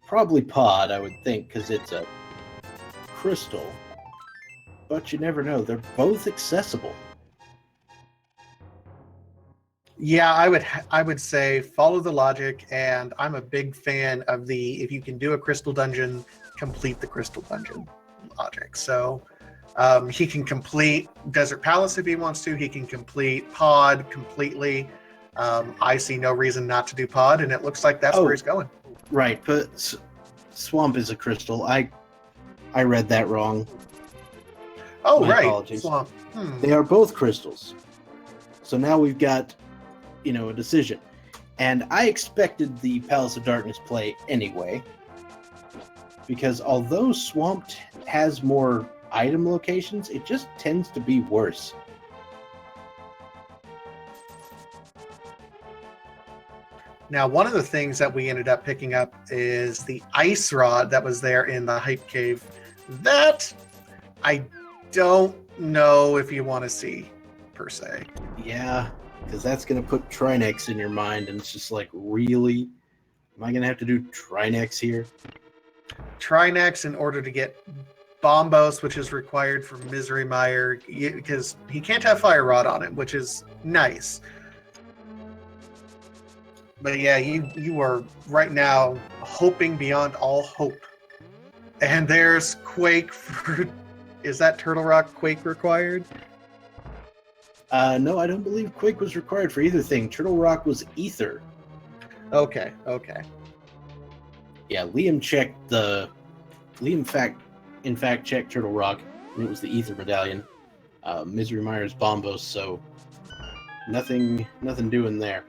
Probably Pod, I would think, because it's a crystal. But you never know. They're both accessible. Yeah, I would say follow the logic, and I'm a big fan of the if you can do a crystal dungeon, complete the crystal dungeon logic. So he can complete Desert Palace if he wants to. He can complete Pod completely. I see no reason not to do Pod, and it looks like that's where he's going. Right, but Swamp is a crystal. I read that wrong. Oh, My right. apologies. Swamp. They are both crystals. So now we've got, a decision. And I expected the Palace of Darkness play anyway, because although Swamp has more item locations, it just tends to be worse. Now, one of the things that we ended up picking up is the ice rod that was there in the Hype Cave. That I don't know if you want to see, per se. Yeah, because that's going to put Trinex in your mind, and it's just like, really? Am I going to have to do Trinex here? Trinex in order to get Bombos, which is required for Misery Mire, because he can't have Fire Rod on it, which is nice. But yeah, you are right now hoping beyond all hope. And there's Quake for... Is that Turtle Rock Quake required? No, I don't believe Quake was required for either thing. Turtle Rock was Ether. Okay. Yeah, Liam checked the... Liam in fact checked Turtle Rock, and it was the Ether Medallion. Misery Mire's Bombos, so nothing doing there.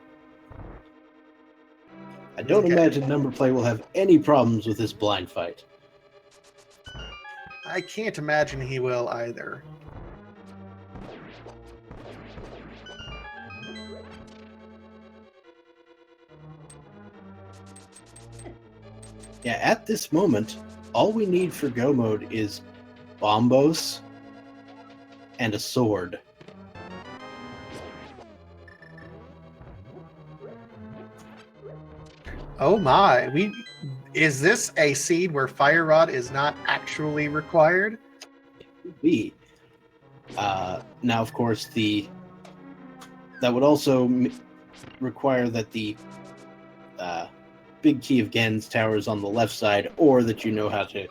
I don't imagine Numberplay will have any problems with this blind fight. I can't imagine he will either. Yeah, at this moment, all we need for go mode is Bombos and a sword. Oh my, is this a seed where Fire Rod is not actually required? It would be. Now, of course, that would also require that the Big Key of Gens towers on the left side, or that you know how to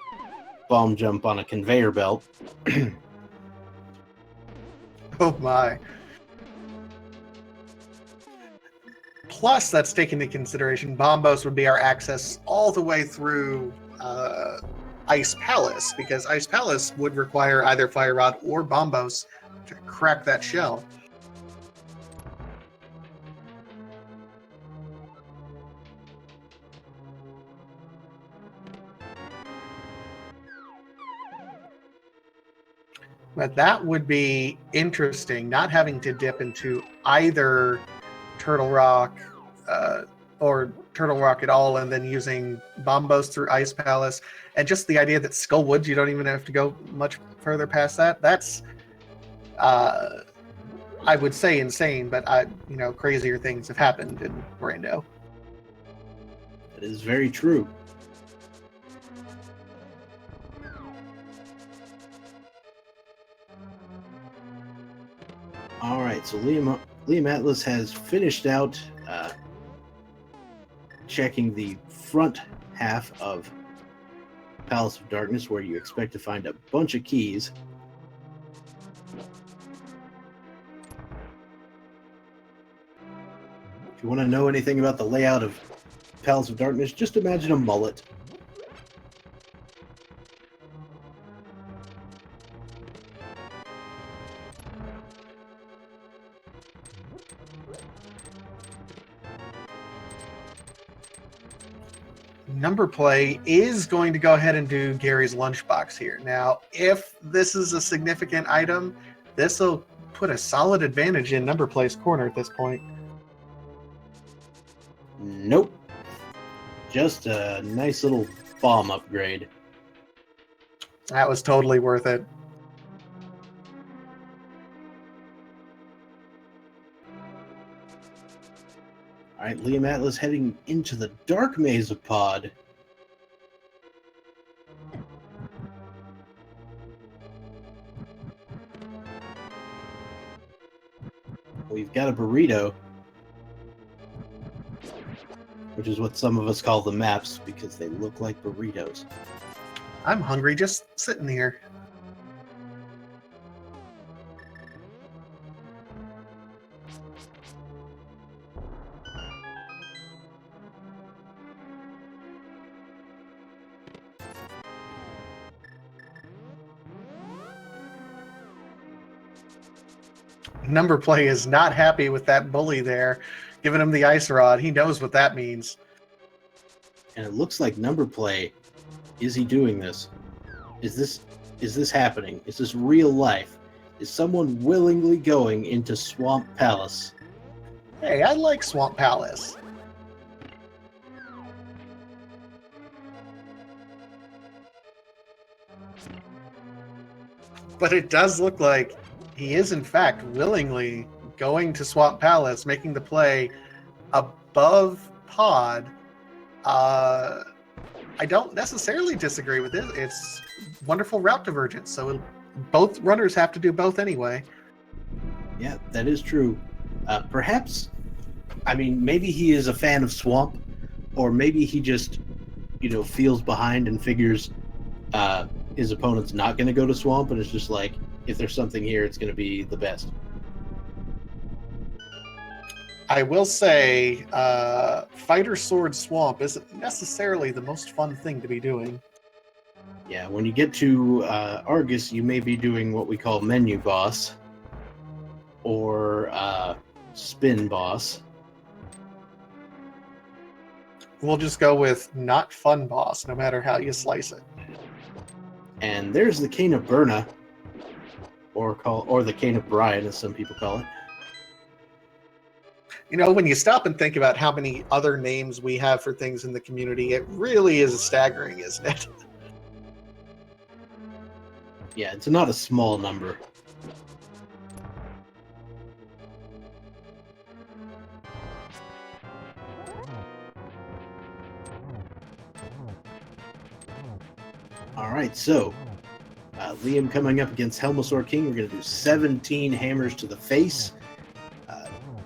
bomb jump on a conveyor belt. Oh my. Plus, that's taken into consideration, Bombos would be our access all the way through Ice Palace, because Ice Palace would require either Fire Rod or Bombos to crack that shell. But that would be interesting, not having to dip into either Turtle Rock or Turtle Rock at all, and then using Bombos through Ice Palace, and just the idea that Skull Woods, you don't even have to go much further past that. That's, I would say, insane, but crazier things have happened in Rando. That is very true. All right, so Liam Atlas has finished out checking the front half of Palace of Darkness, where you expect to find a bunch of keys. If you want to know anything about the layout of Palace of Darkness, just imagine a mullet. Numberplay is going to go ahead and do Gary's lunchbox here. Now, if this is a significant item, this will put a solid advantage in Numberplay's corner at this point. Nope. Just a nice little bomb upgrade. That was totally worth it. All right, Liam Atlas heading into the Dark Maze of Pod. We've got a burrito, which is what some of us call the maps because they look like burritos. I'm hungry just sitting here. Numberplay is not happy with that bully there, giving him the ice rod. He knows what that means. And it looks like Numberplay. Is he doing this? Is this happening? Is this real life? Is someone willingly going into Swamp Palace? Hey, I like Swamp Palace. But it does look like he is, in fact, willingly going to Swamp Palace, making the play above Pod. I don't necessarily disagree with it. It's wonderful route divergence, so both runners have to do both anyway. Yeah, that is true. Perhaps, maybe he is a fan of Swamp, or maybe he just, feels behind and figures his opponent's not going to go to Swamp, and it's just like, if there's something here, it's going to be the best. I will say, Fighter Sword Swamp isn't necessarily the most fun thing to be doing. Yeah, when you get to Argus, you may be doing what we call Menu Boss, or Spin Boss. We'll just go with not fun boss, no matter how you slice it. And there's the Cane of Burna, or the Cane of Brian, as some people call it. When you stop and think about how many other names we have for things in the community, it really is staggering, isn't it? Yeah, it's not a small number. All right, so Liam coming up against Helmosaur King. We're going to do 17 hammers to the face.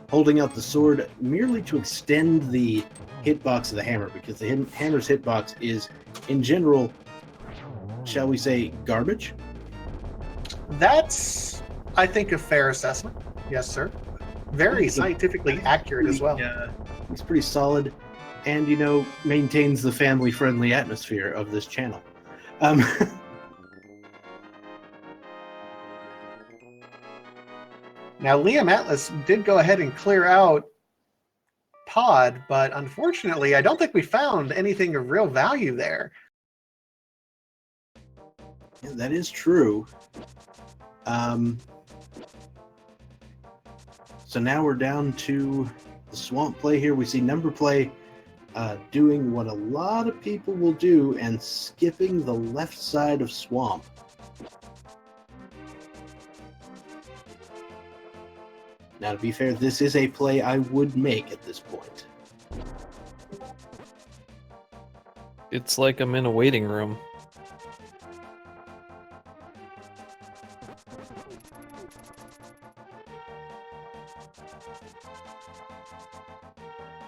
holding out the sword merely to extend the hitbox of the hammer, because the hammer's hitbox is, in general, shall we say, garbage? That's, I think, a fair assessment. Yes, sir. Very scientifically accurate as well. He's pretty solid, and, you know, maintains the family-friendly atmosphere of this channel. Now, Liam Atlas did go ahead and clear out Pod, but unfortunately, I don't think we found anything of real value there. Yeah, that is true. So now we're down to the swamp play here. We see Numberplay doing what a lot of people will do and skipping the left side of swamp. Now, to be fair, this is a play I would make at this point. It's like I'm in a waiting room.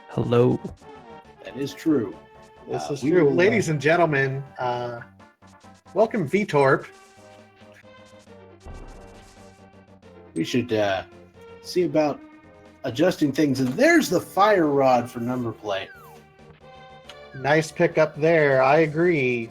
Hello. That is true. This is we true. will, Ladies and gentlemen, welcome VTorp. We should see about adjusting things. And there's the fire rod for Numberplay. Nice pickup there. I agree.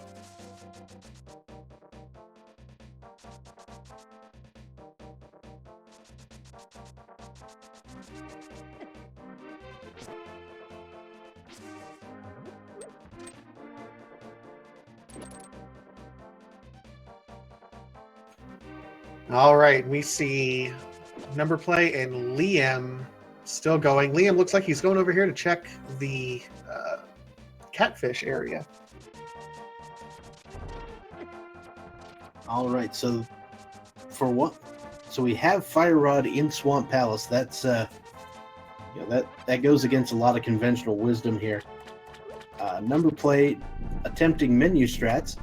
All right, we see Numberplay and Liam still going. Liam looks like he's going over here to check the catfish area. All right, so for what? So we have Fire Rod in Swamp Palace. That's that goes against a lot of conventional wisdom here. Numberplay attempting menu strats,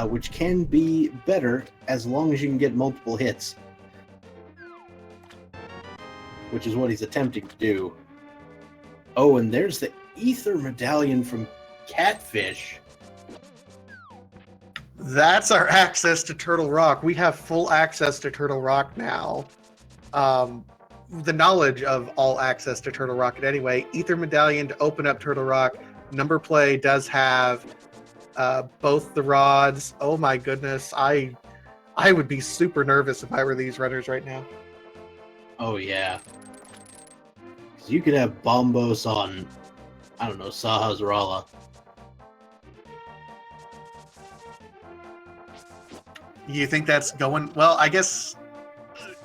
which can be better as long as you can get multiple hits, which is what he's attempting to do. Oh, and there's the Ether Medallion from Catfish. That's our access to Turtle Rock. We have full access to Turtle Rock now. The knowledge of all access to Turtle Rock anyway. Ether Medallion to open up Turtle Rock. Numberplay does have both the rods. Oh my goodness. I would be super nervous if I were these runners right now. Oh, yeah. Because you could have Bombos on, I don't know, Sahasrara. You think that's going... Well, I guess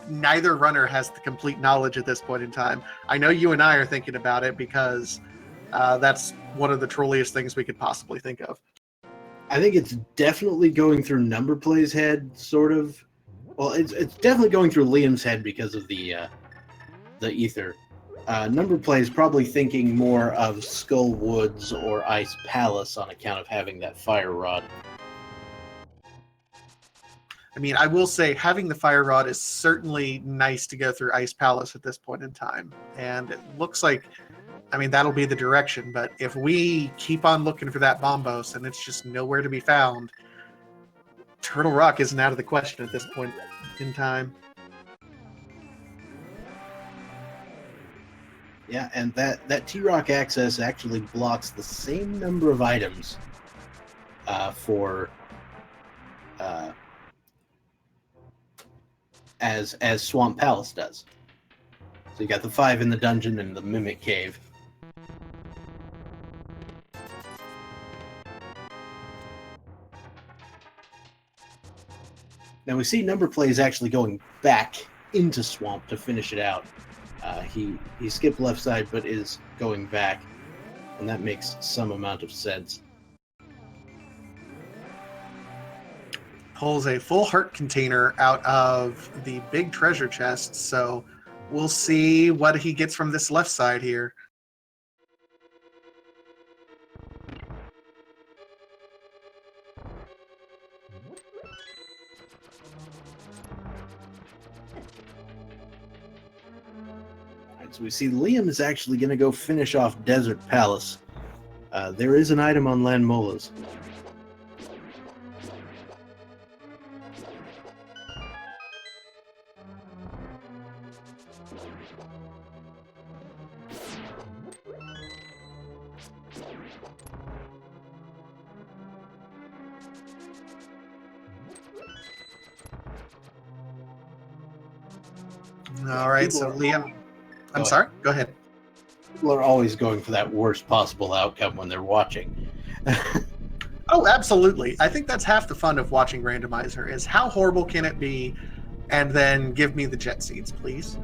neither runner has the complete knowledge at this point in time. I know you and I are thinking about it because that's one of the trolliest things we could possibly think of. I think it's definitely going through Numberplay's head, sort of. Well, it's definitely going through Liam's head because of the ether. Numberplay is probably thinking more of Skull Woods or Ice Palace on account of having that fire rod. I mean, I will say having the fire rod is certainly nice to go through Ice Palace at this point in time. And it looks like, I mean, that'll be the direction. But if we keep on looking for that Bombos and it's just nowhere to be found, Turtle Rock isn't out of the question at this point in time. Yeah, and that T-Rock access actually blocks the same number of items as Swamp Palace does. So you got the 5 in the dungeon and the Mimic Cave. Now we see Numberplay is actually going back into Swamp to finish it out. He skipped left side, but is going back, and that makes some amount of sense. Pulls a full heart container out of the big treasure chest, so we'll see what he gets from this left side here. So we see Liam is actually going to go finish off Desert Palace. There is an item on Land Molas. All right, so Liam, I'm sorry. Go ahead. People are always going for that worst possible outcome when they're watching. Oh, absolutely. I think that's half the fun of watching Randomizer is how horrible can it be, and then give me the jet seeds, please.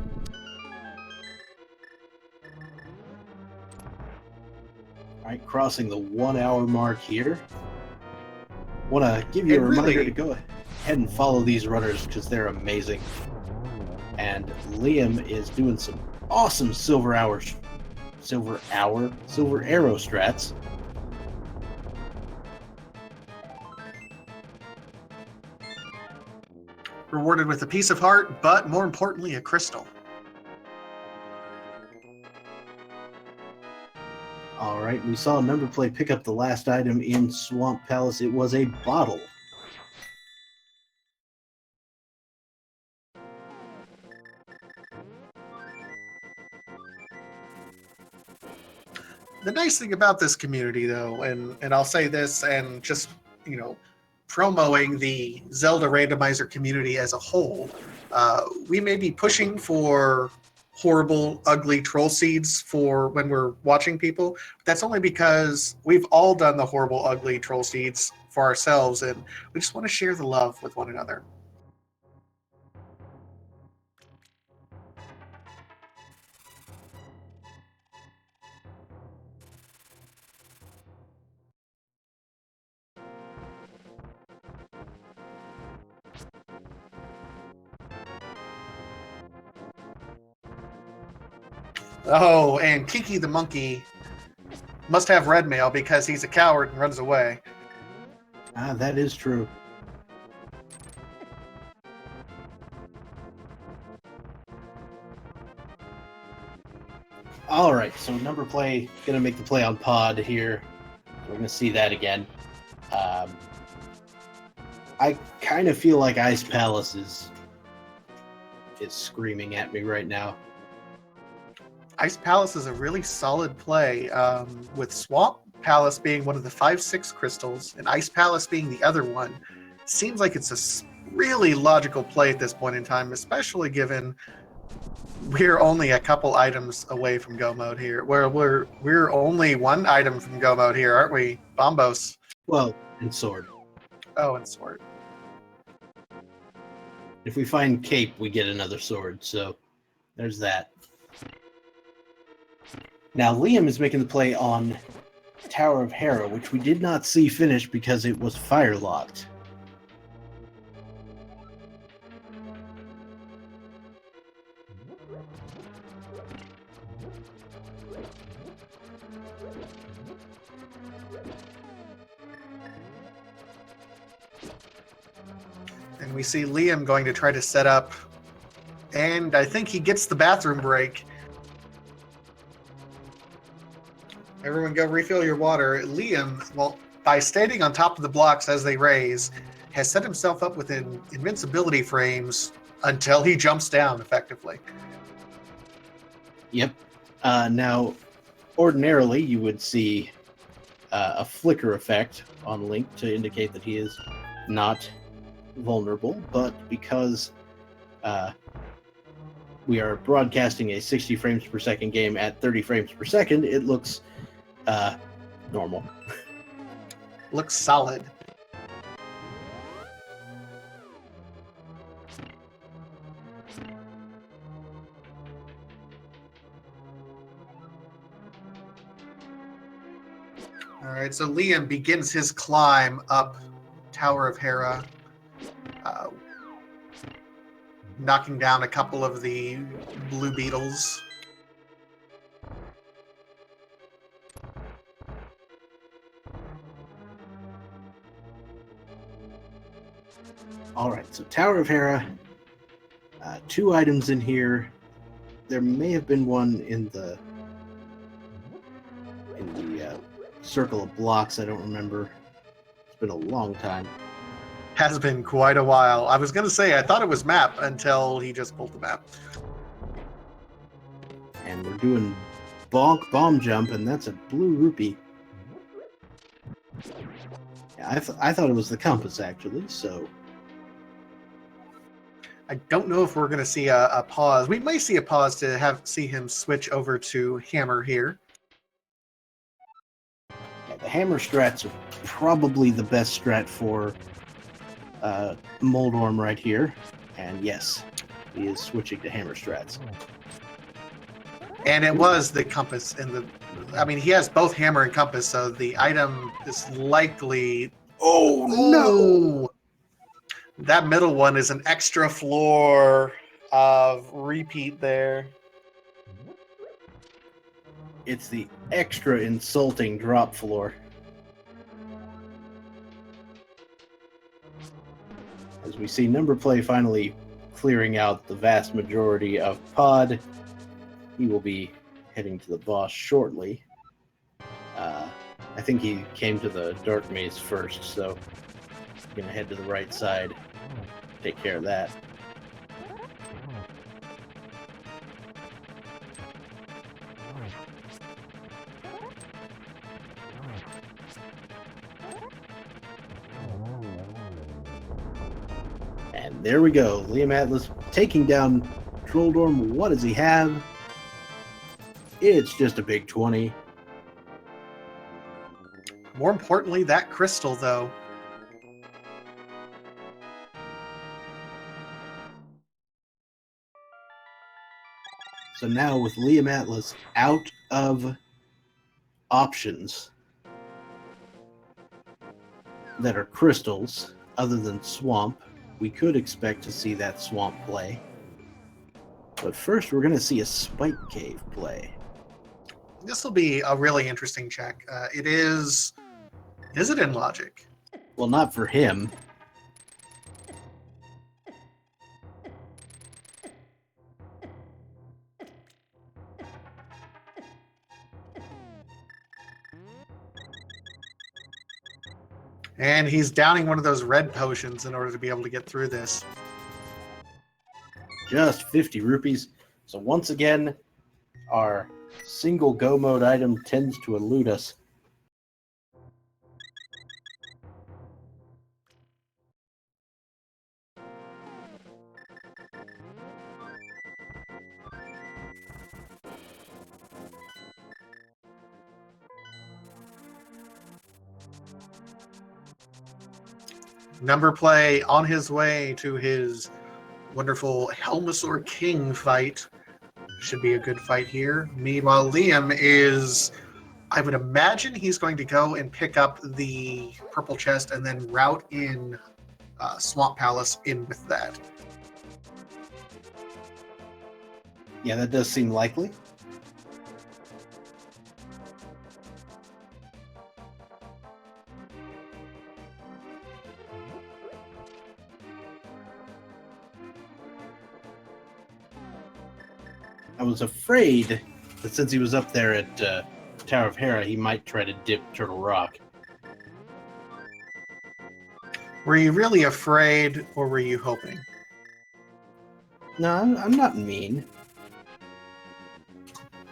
All right, crossing the 1 hour mark here. Want to give you a reminder to go ahead and follow these runners because they're amazing. And Liam is doing some awesome silver arrow strats. Rewarded with a piece of heart, but more importantly, a crystal. All right, we saw Numberplay pick up the last item in Swamp Palace. It was a bottle. The nice thing about this community, though, and I'll say this, and just, you know, promoting the Zelda randomizer community as a whole, we may be pushing for horrible, ugly troll seeds for when we're watching people. That's only because we've all done the horrible, ugly troll seeds for ourselves, and we just want to share the love with one another. Oh, and Kiki the monkey must have red mail because he's a coward and runs away. Ah, that is true. All right, so Numberplay gonna make the play on pod here. We're gonna see that again. I kind of feel like Ice Palace is screaming at me right now. Ice Palace is a really solid play, with Swamp Palace being one of the 5/6 crystals and Ice Palace being the other one. Seems like it's a really logical play at this point in time, especially given we're only a couple items away from go mode here. We're only one item from go mode here, aren't we, Bombos? Well, and sword. Oh, and sword. If we find Cape, we get another sword, so there's that. Now, Liam is making the play on Tower of Hera, which we did not see finish because it was fire-locked. And we see Liam going to try to set up, and I think he gets the bathroom break. Everyone go refill your water. Liam, well, by standing on top of the blocks as they raise, has set himself up within invincibility frames until he jumps down effectively. Yep. Now, ordinarily, you would see a flicker effect on Link to indicate that he is not vulnerable, but because we are broadcasting a 60 frames per second game at 30 frames per second, it looks normal. Looks solid. All right, so Liam begins his climb up Tower of Hera, knocking down a couple of the blue beetles. All right, so Tower of Hera, 2 items in here. there may have been one in the circle of blocks. I don't remember. It's been a long time. Has been quite a while. I was going to say, I thought it was map until he just pulled the map. And we're doing bonk bomb jump, and that's a blue rupee. Yeah, I thought it was the compass, actually, so... I don't know if we're going to see a pause. We might see a pause to see him switch over to hammer here. Yeah, the hammer strats are probably the best strat for Moldorm right here. And yes, he is switching to hammer strats. And it was the compass in the... I mean, he has both hammer and compass, so the item is likely... Oh, no! That middle one is an extra floor of repeat there. It's the extra insulting drop floor. As we see Numberplay finally clearing out the vast majority of Pod, he will be heading to the boss shortly. I think he came to the Dark Maze first, so he's going to head to the right side, take care of that. And there we go. Liam Atlas taking down Trolldorm. What does he have? It's just a big 20. More importantly, that crystal, though. So now with Liam Atlas out of options that are crystals, other than Swamp, we could expect to see that Swamp play. But first we're going to see a Spike Cave play. This will be a really interesting check. Is it in logic? Well, not for him. And he's downing one of those red potions in order to be able to get through this. Just 50 rupees. So once again, our single go mode item tends to elude us. Numberplay on his way to his wonderful Helmasaur King fight. Should be a good fight here. Meanwhile, Liam is... I would imagine he's going to go and pick up the purple chest and then route in Swamp Palace in with that. Yeah, that does seem likely. I was afraid that since he was up there at Tower of Hera, he might try to dip Turtle Rock. Were you really afraid, or were you hoping? No, I'm not mean.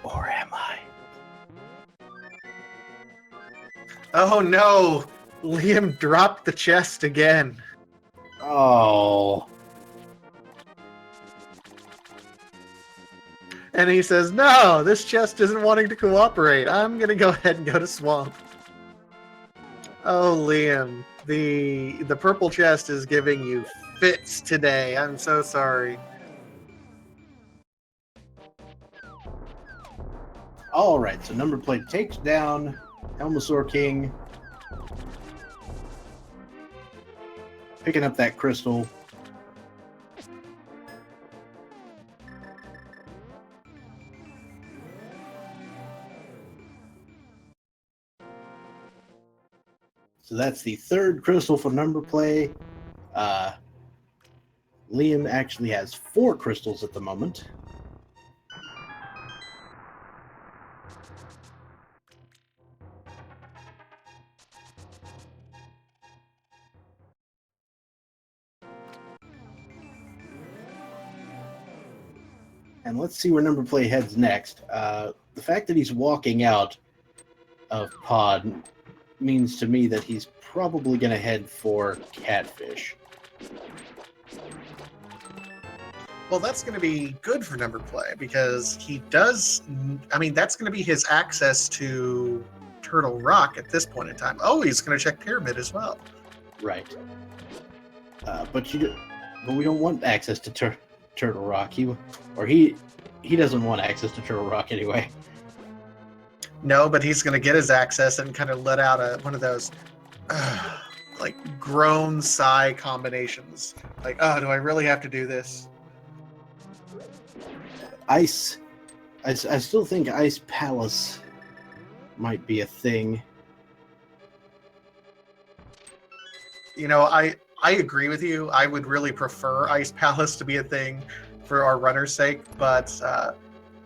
Or am I? Oh no! Liam dropped the chest again. Oh. And he says, no, this chest isn't wanting to cooperate. I'm going to go ahead and go to Swamp. Oh, Liam, the purple chest is giving you fits today. I'm so sorry. All right, so Numberplay takes down Helmasaur King. Picking up that crystal. So that's the third crystal for Numberplay. Liam actually has 4 crystals at the moment. And let's see where Numberplay heads next. The fact that he's walking out of Pod means to me that he's probably going to head for Catfish. Well, that's going to be good for Numberplay because he does. I mean, that's going to be his access to Turtle Rock at this point in time. Oh, he's going to check Pyramid as well. Right. But we don't want access to Turtle Rock. He doesn't want access to Turtle Rock anyway. No, but he's going to get his access and kind of let out one of those like groan sigh combinations. Like, oh, do I really have to do this? I still think Ice Palace might be a thing. You know, I agree with you. I would really prefer Ice Palace to be a thing for our runner's sake, but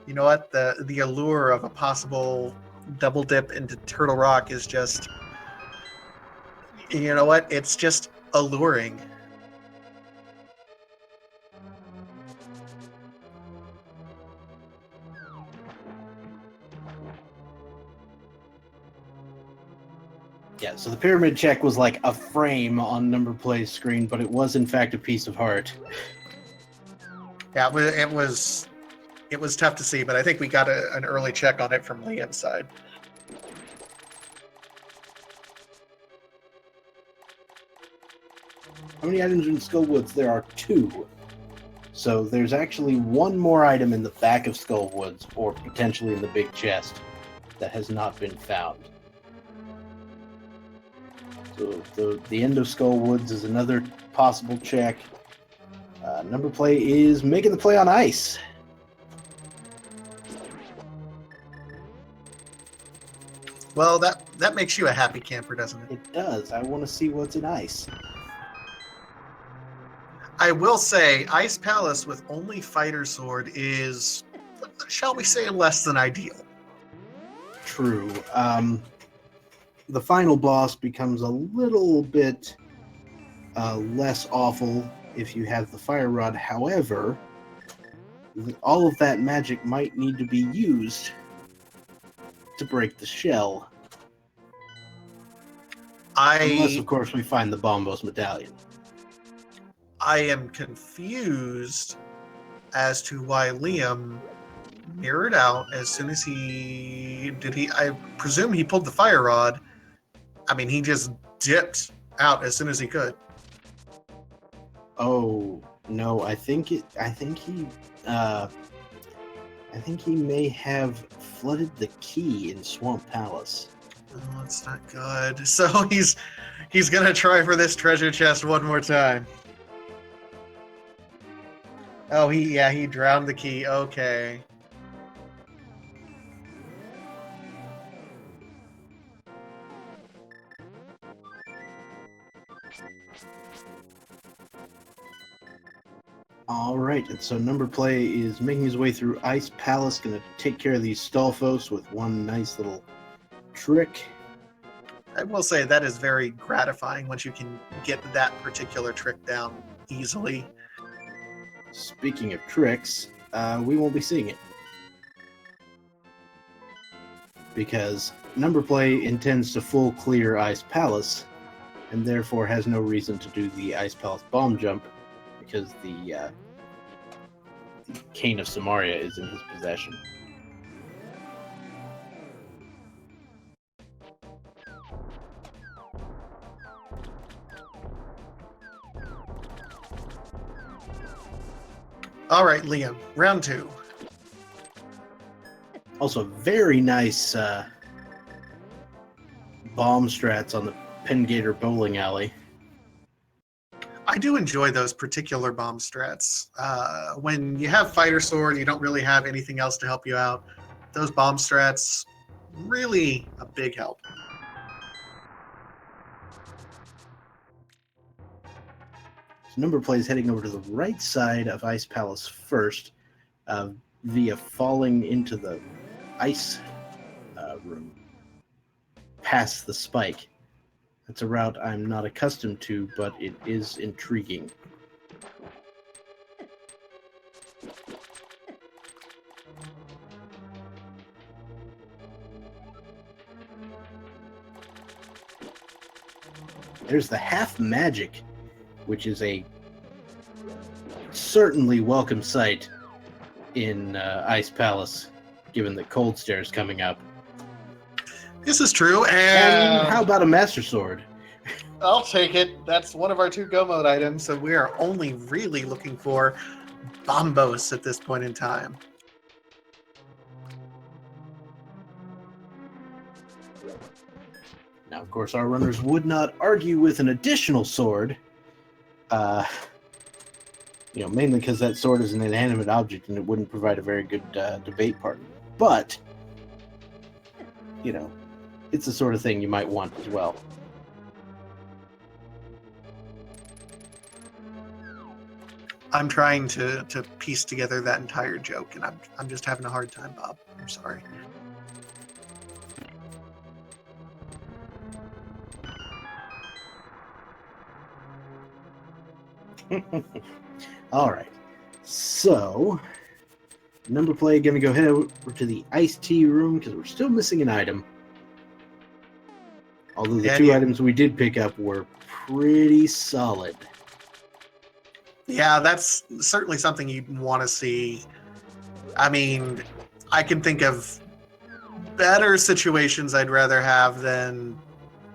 you know what? The allure of a possible double dip into Turtle Rock is just, you know what? It's just alluring. Yeah, so the pyramid check was like a frame on Numberplay's screen, but it was in fact a piece of heart. Yeah, it was tough to see, but I think we got an early check on it from Liam's side. How many items in Skullwoods? There are 2. So there's actually one more item in the back of Skullwoods, or potentially in the big chest, that has not been found. So the end of Skullwoods is another possible check. Numberplay is making the play on ice. Well, that makes you a happy camper, doesn't it? It does. I want to see what's in ice. I will say, Ice Palace with only Fighter Sword is, shall we say, less than ideal. True. The final boss becomes a little bit less awful if you have the fire rod. However, all of that magic might need to be used to break the shell. Unless, of course, we find the Bombos medallion. I am confused as to why Liam mirrored out as soon as I presume he pulled the fire rod. I mean, he just dipped out as soon as he could. Oh no, I think he may have flooded the key in Swamp Palace. Oh, that's not good. So he's gonna try for this treasure chest one more time. Oh, he drowned the key. Okay. All right, and so Numberplay is making his way through Ice Palace, going to take care of these Stalfos with one nice little trick. I will say that is very gratifying once you can get that particular trick down easily. Speaking of tricks, we won't be seeing it. Because Numberplay intends to full clear Ice Palace, and therefore has no reason to do the Ice Palace bomb jump, because the Cane of Samaria is in his possession. All right, Liam, round 2. Also, very nice bomb strats on the Pengator bowling alley. I do enjoy those particular bomb strats. When you have Fighter Sword, you don't really have anything else to help you out. Those bomb strats, really a big help. So Numberplay is heading over to the right side of Ice Palace first, via falling into the ice room, past the spike. That's a route I'm not accustomed to, but it is intriguing. There's the half magic, which is a certainly welcome sight in Ice Palace, given that Cold Stare is coming up. This is true, And and how about a Master Sword? I'll take it. That's one of our 2 Go Mode items, so we are only really looking for Bombos at this point in time. Now, of course, our runners would not argue with an additional sword, mainly because that sword is an inanimate object and it wouldn't provide a very good debate partner. But, it's the sort of thing you might want as well. I'm trying to piece together that entire joke, and I'm just having a hard time, Bob. I'm sorry. All right. So, Numberplay going to go head over to the iced tea room because we're still missing an item. Although the 2 items we did pick up were pretty solid. Yeah, that's certainly something you'd want to see. I mean, I can think of better situations I'd rather have than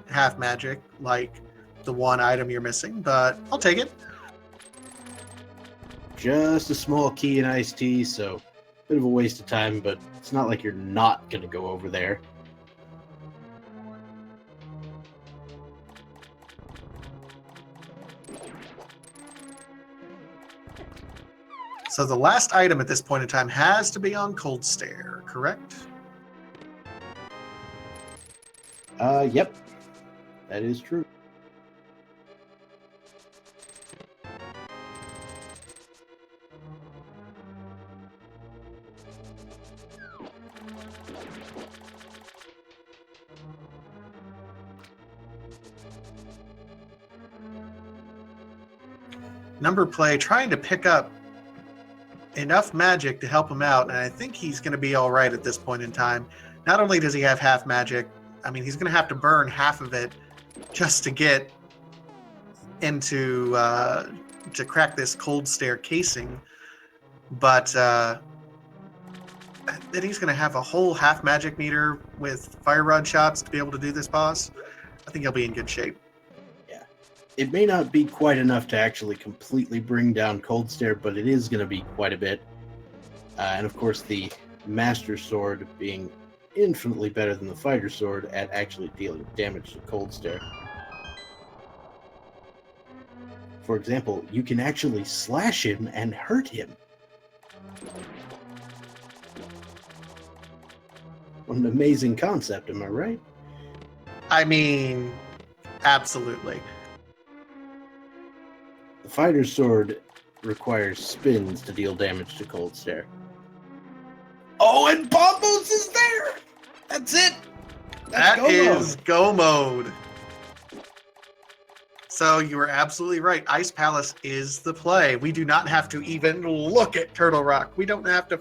half magic, like the 1 item you're missing, but I'll take it. Just a small key in iced tea, so a bit of a waste of time, but it's not like you're not going to go over there. So the last item at this point in time has to be on Cold Stare, correct? Yep. That is true. Numberplay trying to pick up enough magic to help him out, and I think he's going to be all right at this point in time. Not only does he have half magic, I mean, he's going to have to burn half of it just to get into to crack this Cold Stare casing, but then he's going to have a whole half magic meter with fire rod shots to be able to do this boss. I think he'll be in good shape. It may not be quite enough to actually completely bring down Cold Stare, but it is going to be quite a bit. And of course, the Master Sword being infinitely better than the Fighter Sword at actually dealing damage to Cold Stare. For example, you can actually slash him and hurt him. What an amazing concept, am I right? I mean, absolutely. The Fighter Sword requires spins to deal damage to Cold Stare. Oh, and Bombos is there! That's it! That is Go Mode. So you were absolutely right. Ice Palace is the play. We do not have to even look at Turtle Rock. We don't have to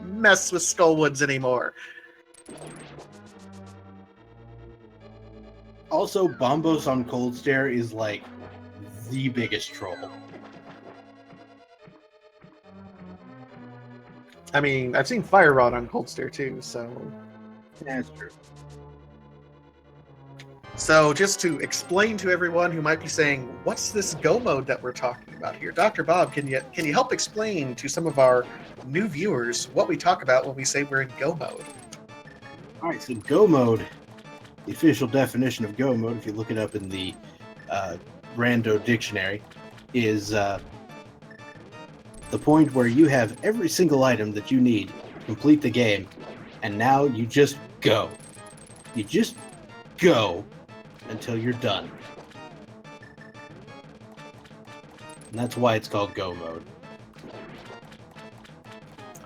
mess with Skullwoods anymore. Also, Bombos on Cold Stare is like the biggest troll. I mean, I've seen Fire Rod on Cold Stare too, so... That's true. So just to explain to everyone who might be saying, what's this Go Mode that we're talking about here? Dr. Bob, can you help explain to some of our new viewers what we talk about when we say we're in Go Mode? All right, so Go Mode, the official definition of Go Mode, if you look it up in the Rando Dictionary, is the point where you have every single item that you need to complete the game, and now you just go. You just go until you're done. And that's why it's called Go Mode.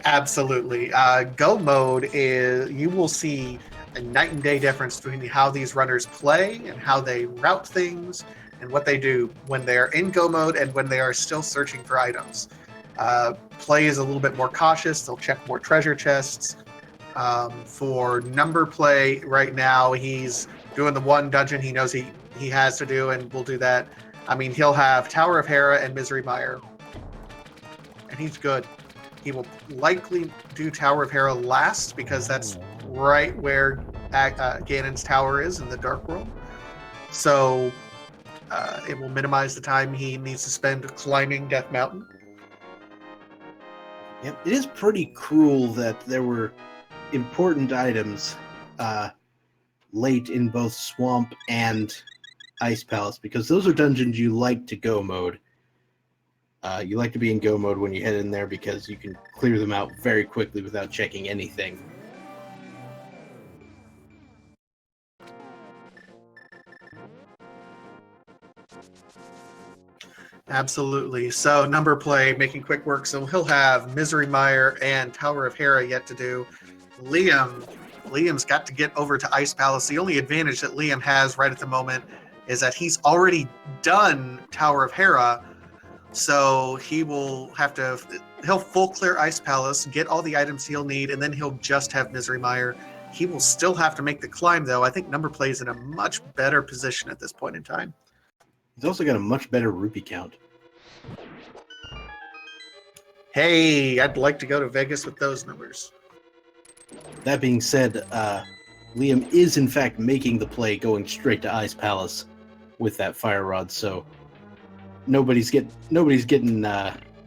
Absolutely. Go Mode is, you will see a night and day difference between how these runners play and how they route things and what they do when they are in go mode and when they are still searching for items. Play is a little bit more cautious. They'll check more treasure chests. For Numberplay right now, he's doing the one dungeon he knows he has to do, and we'll do that. I mean, he'll have Tower of Hera and Misery Mire, and he's good. He will likely do Tower of Hera last because that's right where Ganon's tower is in the Dark World. So it will minimize the time he needs to spend climbing Death Mountain. Yep, it is pretty cruel that there were important items late in both Swamp and Ice Palace, because those are dungeons you like to go mode. You like to be in go mode when you head in there because you can clear them out very quickly without checking anything. Absolutely. So Numberplay making quick work. So he'll have Misery Mire and Tower of Hera yet to do. Liam's got to get over to Ice Palace. The only advantage that Liam has right at the moment is that he's already done Tower of Hera. So he'll full clear Ice Palace, get all the items he'll need, and then he'll just have Misery Mire. He will still have to make the climb, though. I think Numberplay is in a much better position at this point in time. He's also got a much better rupee count. Hey, I'd like to go to Vegas with those numbers. That being said, Liam is in fact making the play going straight to Ice Palace with that fire rod, so nobody's getting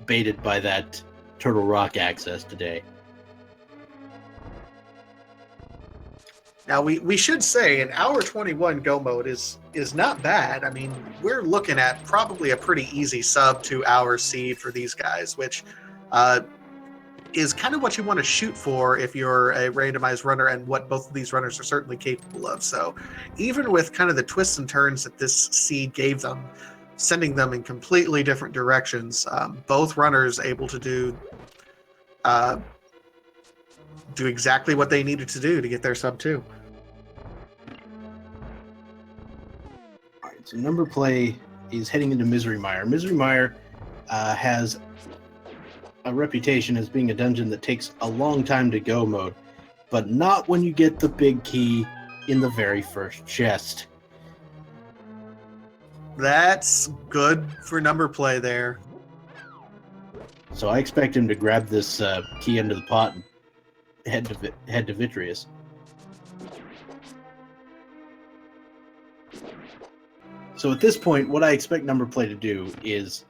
baited by that Turtle Rock access today. Now, we should say an hour 21 go mode is not bad. I mean, we're looking at probably a pretty easy sub 2 hour seed for these guys, which is kind of what you want to shoot for if you're a randomized runner, and what both of these runners are certainly capable of. So even with kind of the twists and turns that this seed gave them, sending them in completely different directions, both runners able to do exactly what they needed to do to get their sub 2. All right, so Numberplay is heading into Misery Mire. Misery Mire has a reputation as being a dungeon that takes a long time to go mode, but not when you get the big key in the very first chest. That's good for Numberplay there. So I expect him to grab this key under the pot and head to Vitreous. So at this point, what I expect Numberplay to do is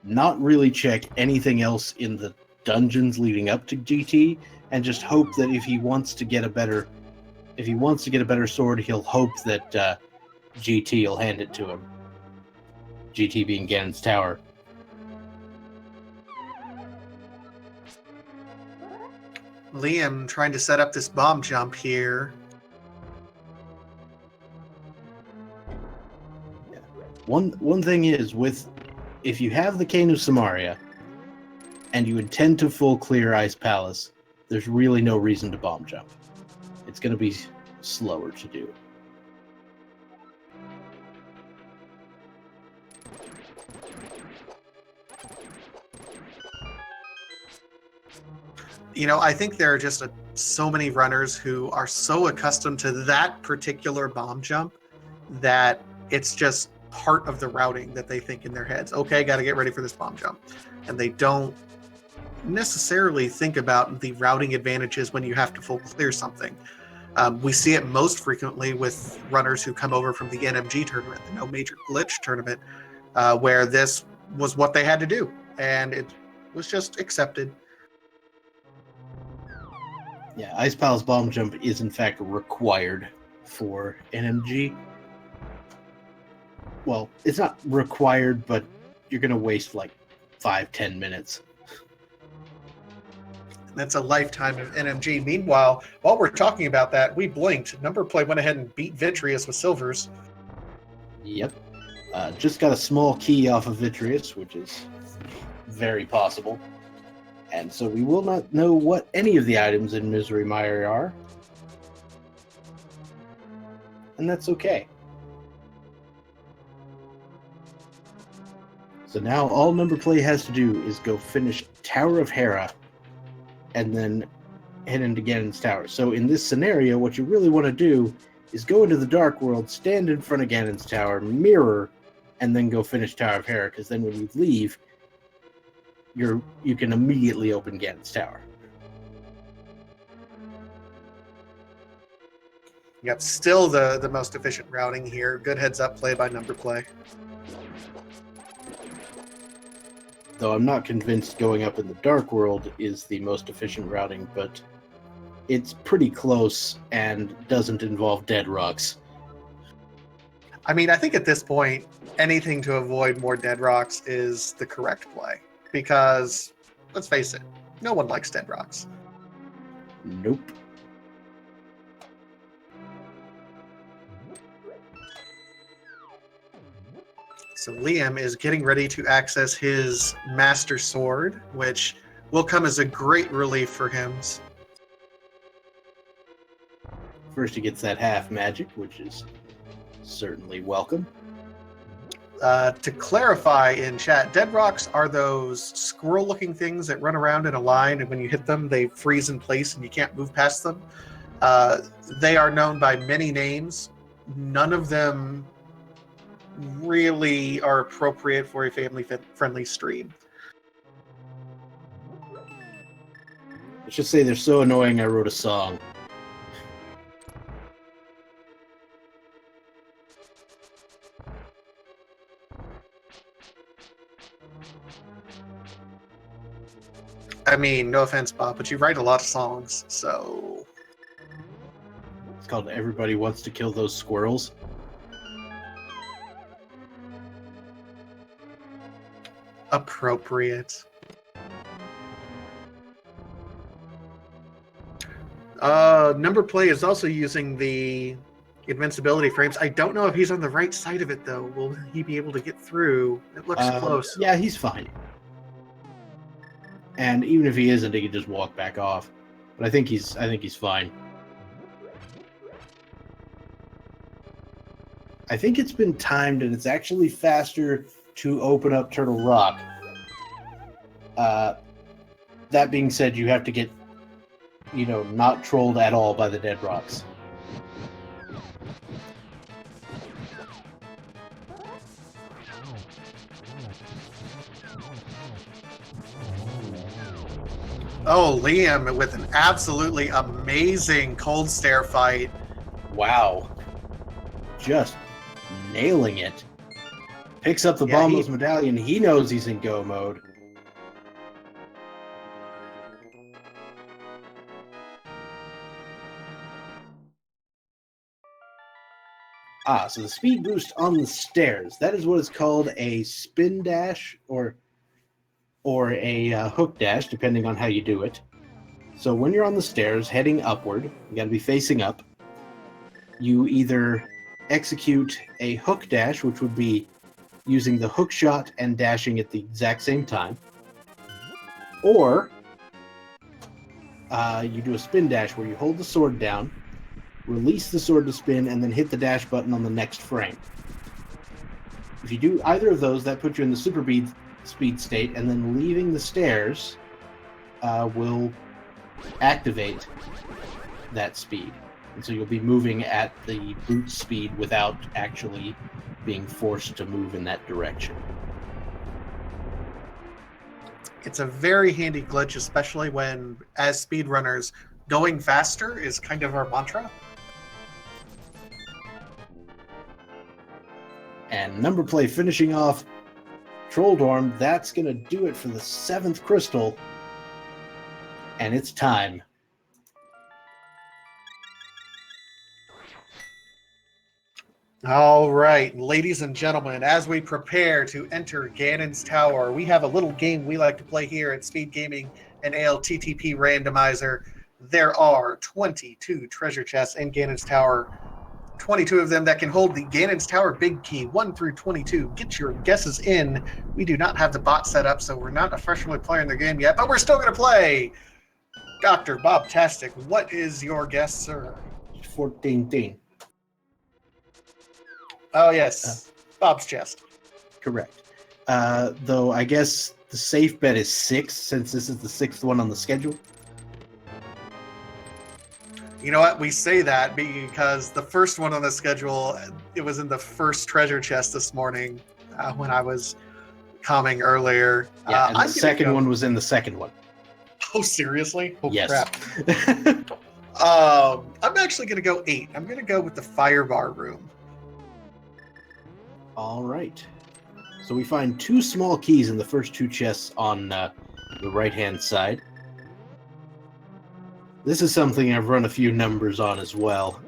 not really check anything else in the dungeons leading up to GT, and just hope that if he wants to get a better sword, he'll hope that GT will hand it to him. GT being Ganon's tower. Liam trying to set up this bomb jump here. Yeah. One thing is, if you have the Cane of Samaria and you intend to full clear Ice Palace, there's really no reason to bomb jump. It's going to be slower to do. You know, I think there are just so many runners who are so accustomed to that particular bomb jump that it's just part of the routing that they think in their heads, okay, got to get ready for this bomb jump. And they don't necessarily think about the routing advantages when you have to full clear something. We see it most frequently with runners who come over from the NMG tournament, the No Major Glitch tournament, where this was what they had to do, and it was just accepted. Yeah, Ice Palace bomb jump is in fact required for NMG. Well, it's not required, but you're going to waste like 5-10 minutes. That's a lifetime of NMG. Meanwhile, while we're talking about that, we blinked. Numberplay went ahead and beat Vitreous with silvers. Yep. Just got a small key off of Vitreous, which is very possible. And so we will not know what any of the items in Misery Mire are. and that's okay. So now all Numberplay has to do is go finish Tower of Hera and then head into Ganon's Tower. So in this scenario, what you really want to do is go into the Dark World, stand in front of Ganon's Tower, mirror, and then go finish Tower of Hera, because then when you leave, you can immediately open Ganon's Tower. Yep, still the most efficient routing here. Good heads up play by Numberplay. Though I'm not convinced going up in the Dark World is the most efficient routing, but it's pretty close and doesn't involve dead rocks. I mean, I think at this point, anything to avoid more dead rocks is the correct play. Because, let's face it, no one likes dead rocks. Nope. So Liam is getting ready to access his Master Sword, which will come as a great relief for him. First he gets that half magic, which is certainly welcome. To clarify in chat, dead rocks are those squirrel-looking things that run around in a line, and when you hit them, they freeze in place and you can't move past them. They are known by many names. None of them really are appropriate for a family-friendly stream. Let's just say they're so annoying I wrote a song. I mean, no offense, Bob, but you write a lot of songs, so... It's called Everybody Wants to Kill Those Squirrels. Appropriate. Numberplay is also using the invincibility frames. I don't know if he's on the right side of it, though. Will he be able to get through? It looks close. Yeah, he's fine. And even if he isn't, he can just walk back off. But I think he's fine. I think it's been timed, and it's actually faster to open up Turtle Rock. That being said, you have to get, not trolled at all by the dead rocks. Oh, Liam with an absolutely amazing cold stare fight. Wow. Just nailing it. Picks up the Bombos medallion. He knows he's in go mode. So the speed boost on the stairs. That is what is called a spin dash or a hook dash, depending on how you do it. So when you're on the stairs heading upward, you got to be facing up. You either execute a hook dash, which would be using the hook shot and dashing at the exact same time, or you do a spin dash where you hold the sword down, release the sword to spin, and then hit the dash button on the next frame. If you do either of those, that puts you in the super speed state, and then leaving the stairs will activate that speed. And so you'll be moving at the boot speed without actually being forced to move in that direction. It's a very handy glitch, especially when, as speedrunners, going faster is kind of our mantra. And Numberplay finishing off Trolldorm. That's going to do it for the 7th crystal. And it's time. All right, ladies and gentlemen, as we prepare to enter Ganon's Tower, we have a little game we like to play here at Speed Gaming and ALTTP Randomizer. There are 22 treasure chests in Ganon's Tower, 22 of them that can hold the Ganon's Tower big key, 1 through 22. Get your guesses in. We do not have the bot set up, so we're not officially playing the game yet, but we're still going to play. Dr. Bob Tastic, what is your guess, sir? 14. Oh, yes. Bob's chest. Correct. Though I guess the safe bet is 6, since this is the 6th one on the schedule. You know what? We say that because the first one on the schedule, it was in the first treasure chest this morning when I was calming earlier. Yeah, and the second one was in the second one. Oh, seriously? Oh, Yes. crap. I'm actually going to go 8. I'm going to go with the fire bar room. All right. So we find 2 small keys in the first 2 chests on the right-hand side. This is something I've run a few numbers on as well,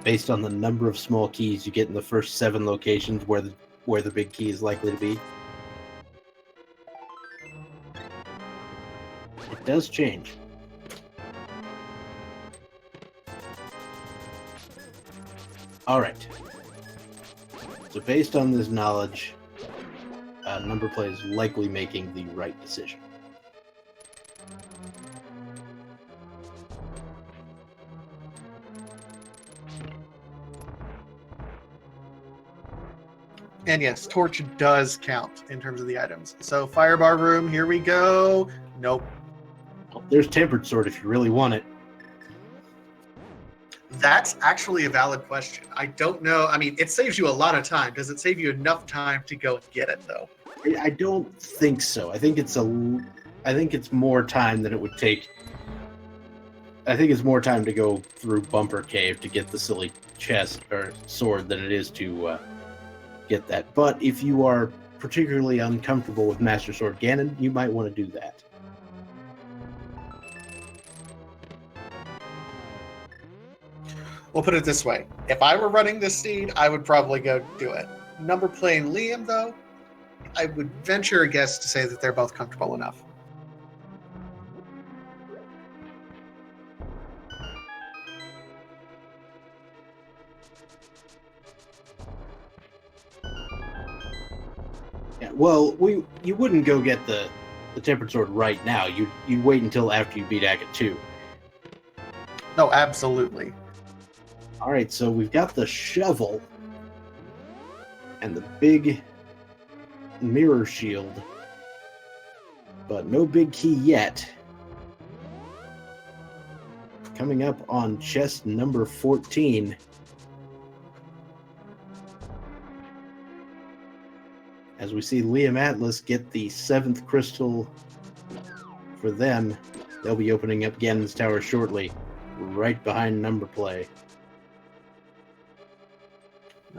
based on the number of small keys you get in the first 7 locations where the big key is likely to be. It does change. All right. So based on this knowledge, Numberplay is likely making the right decision. And yes, torch does count in terms of the items. So fire bar room, here we go. Nope. There's tempered sword if you really want it. That's actually a valid question. I don't know. I mean, it saves you a lot of time. Does it save you enough time to go and get it, though? I don't think so. I think it's more time than it would take. I think it's more time to go through Bumper Cave to get the silly chest or sword than it is to get that. But if you are particularly uncomfortable with Master Sword Ganon, you might want to do that. We'll put it this way. If I were running this seed, I would probably go do it. Numberplay and Liam, though, I would venture a guess to say that they're both comfortable enough. Yeah, well, you wouldn't go get the tempered sword right now. You'd wait until after you beat Agate 2. No, absolutely. All right, so we've got the shovel and the big mirror shield, but no big key yet. Coming up on chest number 14. As we see Liam Atlas get the 7th crystal for them, they'll be opening up Ganon's Tower shortly, right behind Numberplay.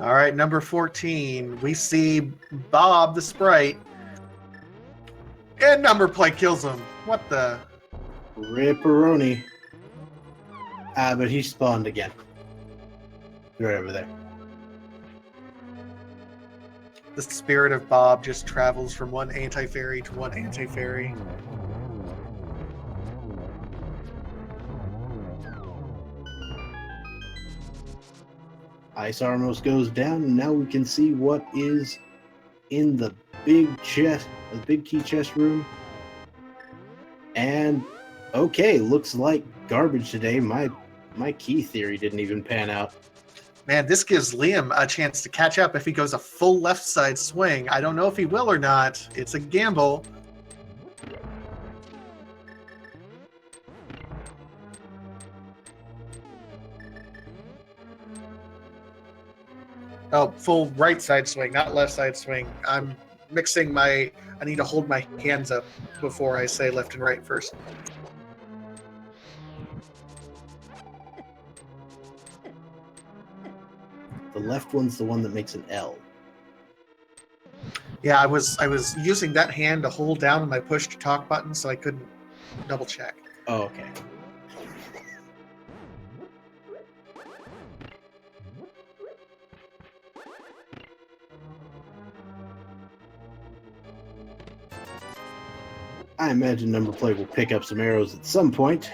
All right, number 14. We see Bob the Sprite. And Numberplay kills him. What the? Ripperoni. But he spawned again. Right over there. The spirit of Bob just travels from one anti-fairy to one anti-fairy. Ice Armos goes down, and now we can see what is in the big chest, the big key chest room. And okay, looks like garbage today. My key theory didn't even pan out. Man, this gives Liam a chance to catch up if he goes a full left side swing. I don't know if he will or not. It's a gamble. Oh, full right side swing, not left side swing. I'm mixing I need to hold my hands up before I say left and right first. The left one's the one that makes an L. Yeah, I was using that hand to hold down on my push to talk button, so I couldn't double check. Oh, okay. I imagine Numberplay will pick up some arrows at some point.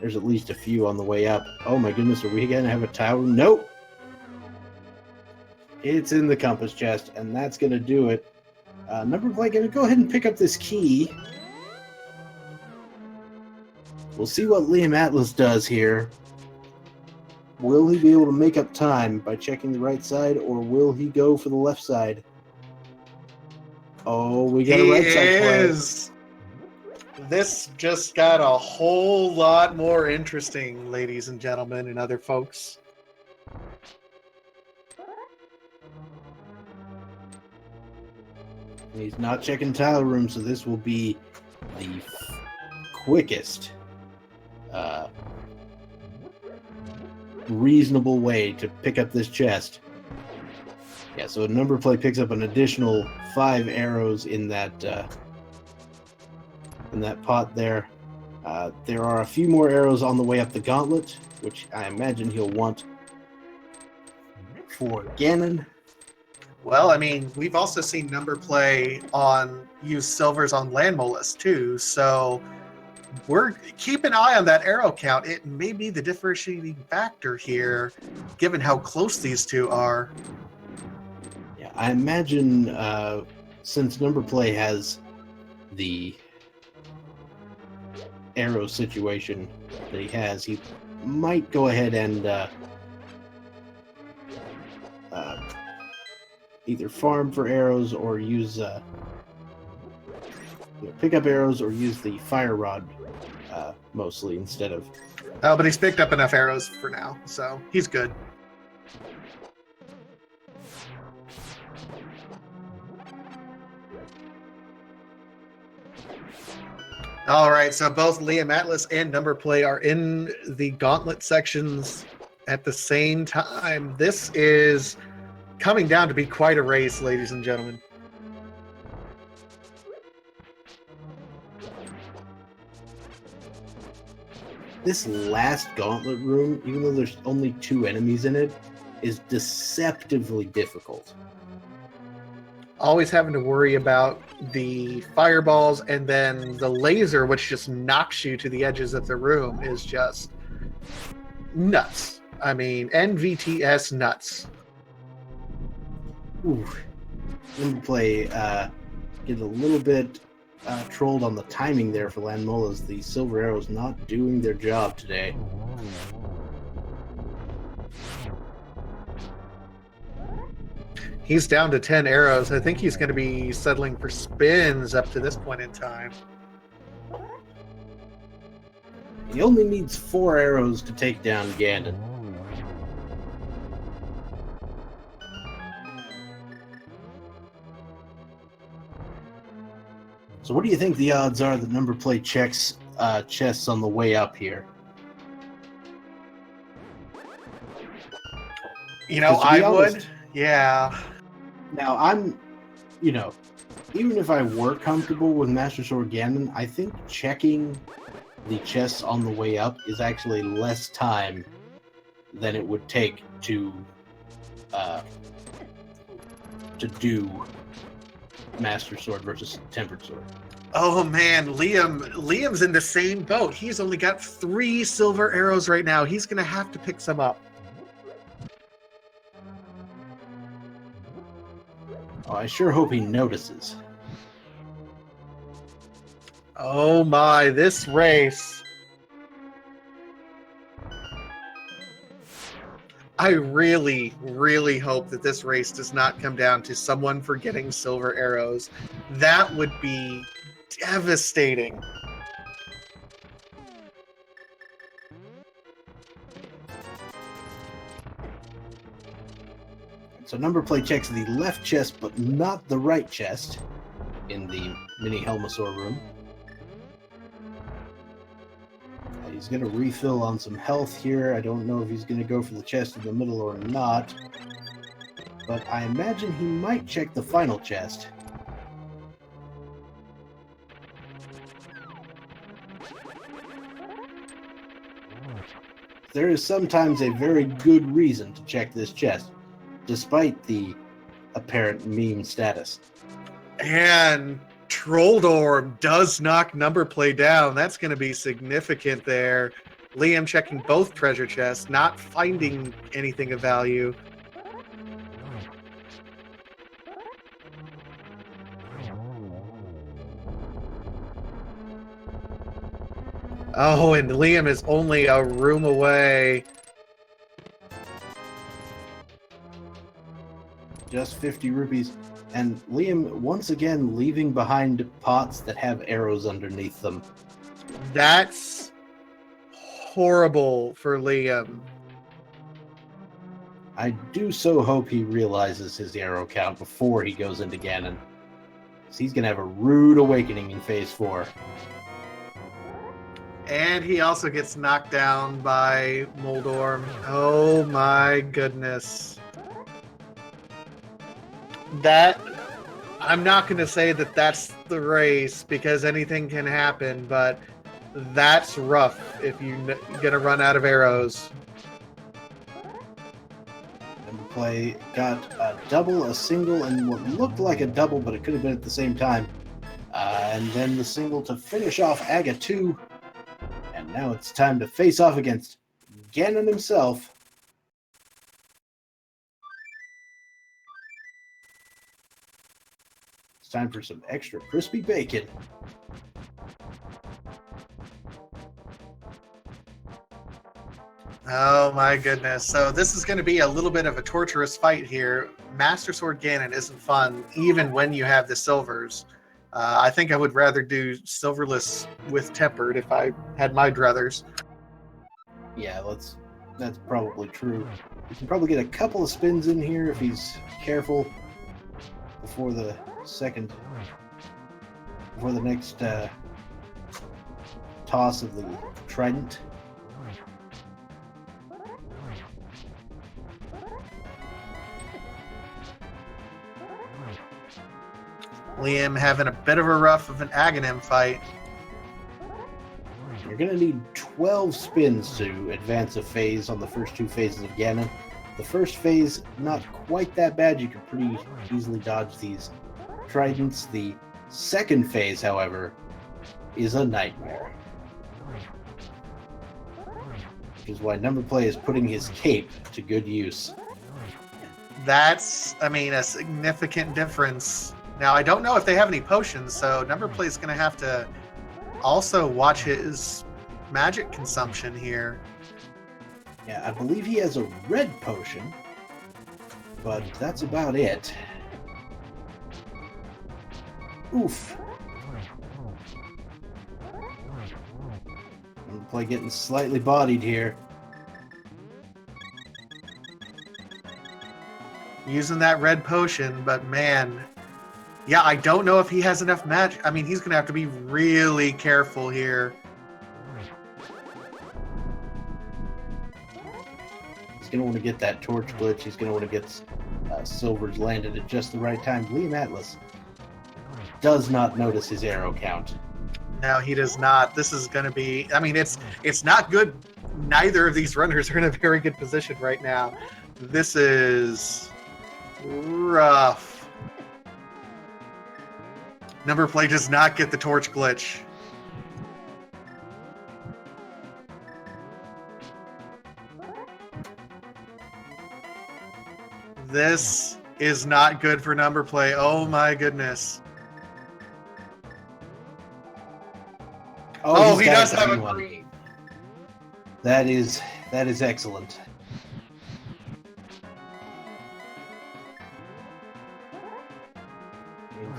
There's at least a few on the way up. Oh my goodness, are we going to have a tower? Nope! It's in the compass chest, and that's going to do it. Numberplay going to go ahead and pick up this key. We'll see what Liam Atlas does here. Will he be able to make up time by checking the right side, or will he go for the left side? Oh, we got a right side play. Is. This just got a whole lot more interesting, ladies and gentlemen, and other folks. He's not checking tile room, so this will be the quickest reasonable way to pick up this chest. Yeah, so Numberplay picks up an additional 5 arrows in that pot there. There are a few more arrows on the way up the gauntlet, which I imagine he'll want for Ganon. Well, I mean, we've also seen Numberplay use silvers on land mollusts too, so we're keep an eye on that arrow count. It may be the differentiating factor here, given how close these two are. Yeah, I imagine since Numberplay has the arrow situation that he might go ahead and either farm for arrows or use pick up arrows or use the fire rod mostly instead of. Oh, but he's picked up enough arrows for now, so he's good. All right, so both Liam Atlas and Numberplay are in the gauntlet sections at the same time. This is coming down to be quite a race, ladies and gentlemen. This last gauntlet room, even though there's only 2 enemies in it, is deceptively difficult. Always having to worry about the fireballs, and then the laser, which just knocks you to the edges of the room, is just nuts. I mean, NVTS nuts. Ooh. Numberplay get a little bit trolled on the timing there for Landmola's. The silver arrows not doing their job today. He's down to 10 arrows. I think he's going to be settling for spins up to this point in time. He only needs 4 arrows to take down Ganon. So what do you think the odds are that Numberplay checks chests on the way up here? You know, I would. Yeah. Now, even if I were comfortable with Master Sword Ganon, I think checking the chests on the way up is actually less time than it would take to do Master Sword versus Tempered Sword. Oh man, Liam's in the same boat. He's only got 3 silver arrows right now. He's going to have to pick some up. Oh, I sure hope he notices. Oh my, this race. I really, really hope that this race does not come down to someone forgetting silver arrows. That would be devastating. So Numberplay checks the left chest, but not the right chest in the mini Helmasaur room. He's going to refill on some health here. I don't know if he's going to go for the chest in the middle or not, but I imagine he might check the final chest. There is sometimes a very good reason to check this chest, despite the apparent meme status. And Trolldorm does knock Numberplay down. That's going to be significant there. Liam checking both treasure chests, not finding anything of value. Oh, and Liam is only a room away. Just 50 rupees. And Liam, once again, leaving behind pots that have arrows underneath them. That's horrible for Liam. I do so hope he realizes his arrow count before he goes into Ganon. So he's going to have a rude awakening in Phase 4. And he also gets knocked down by Moldorm. Oh my goodness. That, I'm not going to say that that's the race because anything can happen, but that's rough if you're going to run out of arrows. Numberplay got a double, a single, and what looked like a double, but it could have been at the same time. And then the single to finish off Aga 2. And now it's time to face off against Ganon himself. It's time for some extra crispy bacon. Oh my goodness. So this is going to be a little bit of a torturous fight here. Master Sword Ganon isn't fun, even when you have the silvers. I think I would rather do silverless with tempered if I had my druthers. Yeah, that's probably true. You can probably get a couple of spins in here if he's careful before the next toss of the trident. Liam having a bit of a rough of an Aghanim fight. You're going to need 12 spins to advance a phase on the first two phases of Ganon. The first phase, not quite that bad. You can pretty easily dodge these tridents. The second phase, however, is a nightmare. Which is why Numberplay is putting his cape to good use. That's, I mean, a significant difference. Now, I don't know if they have any potions, so Numberplay is going to have to also watch his magic consumption here. Yeah, I believe he has a red potion, but that's about it. Oof. Numberplay getting slightly bodied here. Using that red potion, but man, yeah, I don't know if he has enough magic. I mean, he's going to have to be really careful here. He's going to want to get that torch glitch. He's going to want to get silvers landed at just the right time. Liam Atlas does not notice his arrow count. No, he does not. This is going to be, I mean, it's not good. Neither of these runners are in a very good position right now. This is rough. Numberplay does not get the torch glitch. This is not good for Numberplay. Oh my goodness. Oh, he does have a green. That is excellent.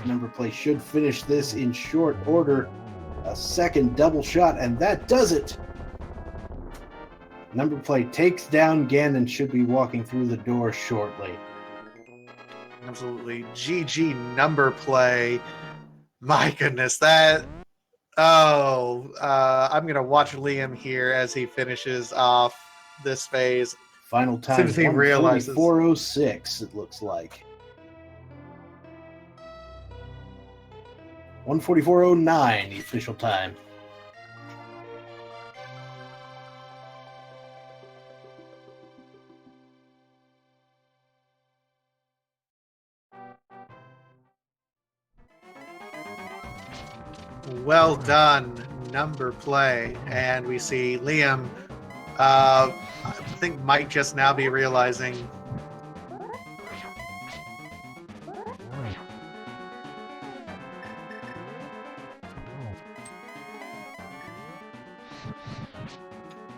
Numberplay should finish this in short order. A second double shot, and that does it. Numberplay takes down Ganon, should be walking through the door shortly. Absolutely. GG Numberplay. My goodness, that... Oh, I'm going to watch Liam here as he finishes off this phase. Final time, As soon as he realizes. 144.06, it looks like. 144.09, the official time. Well done, Numberplay. And we see Liam, I think might just now be realizing.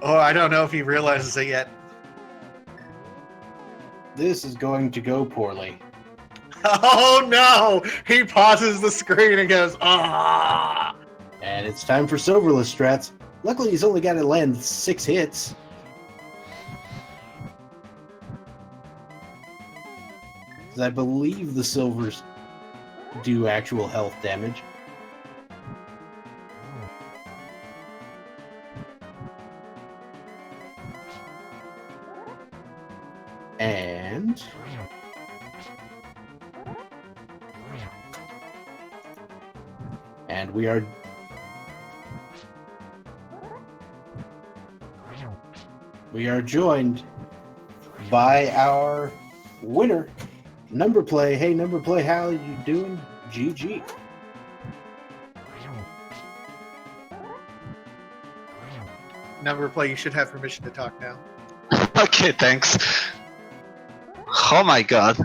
Oh, I don't know if he realizes it yet. This is going to go poorly. Oh no! He pauses the screen and goes, ah! And it's time for Silverless strats. Luckily, he's only got to land 6 hits. Because I believe the silvers do actual health damage. And we are joined by our winner, Numberplay. Hey, Numberplay, how are you doing? GG. Numberplay, you should have permission to talk now. Okay, thanks. Oh my god.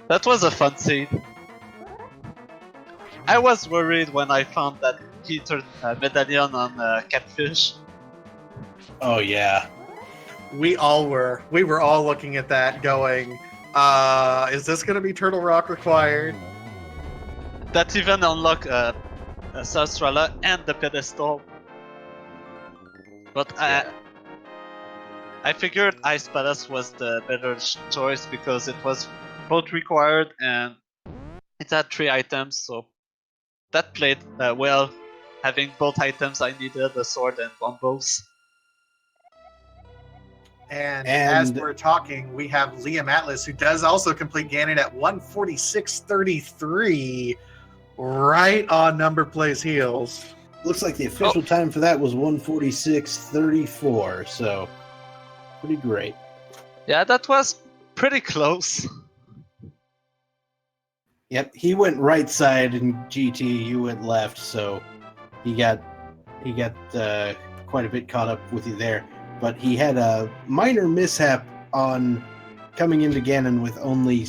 That was a fun scene. I was worried when I found that he turned medallion on catfish. Oh, yeah. We all were. We were all looking at that going, is this going to be Turtle Rock required? That even unlocked Sarstrala and the pedestal. But I figured Ice Palace was the better choice because it was both required and it had 3 items, so that played well. Having both items I needed, a sword and 1 bows. And as we're talking, we have Liam Atlas, who does also complete Ganon at 146.33, right on Numberplay's heels. Looks like the official time for that was 146.34, so pretty great. Yeah, that was pretty close. Yep, he went right side in GT, you went left, so he got quite a bit caught up with you there. But he had a minor mishap on coming into Ganon with only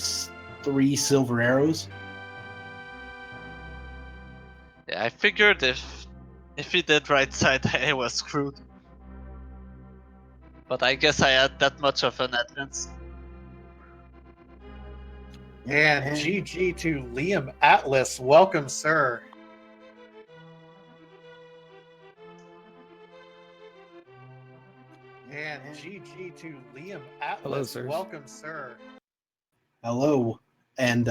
3 silver arrows. Yeah, I figured if he did right side, I was screwed. But I guess I had that much of an advance. And GG to Liam Atlas. Welcome, sir. And GG to Liam Atlas. Hello, sir. Welcome, sir. Hello, and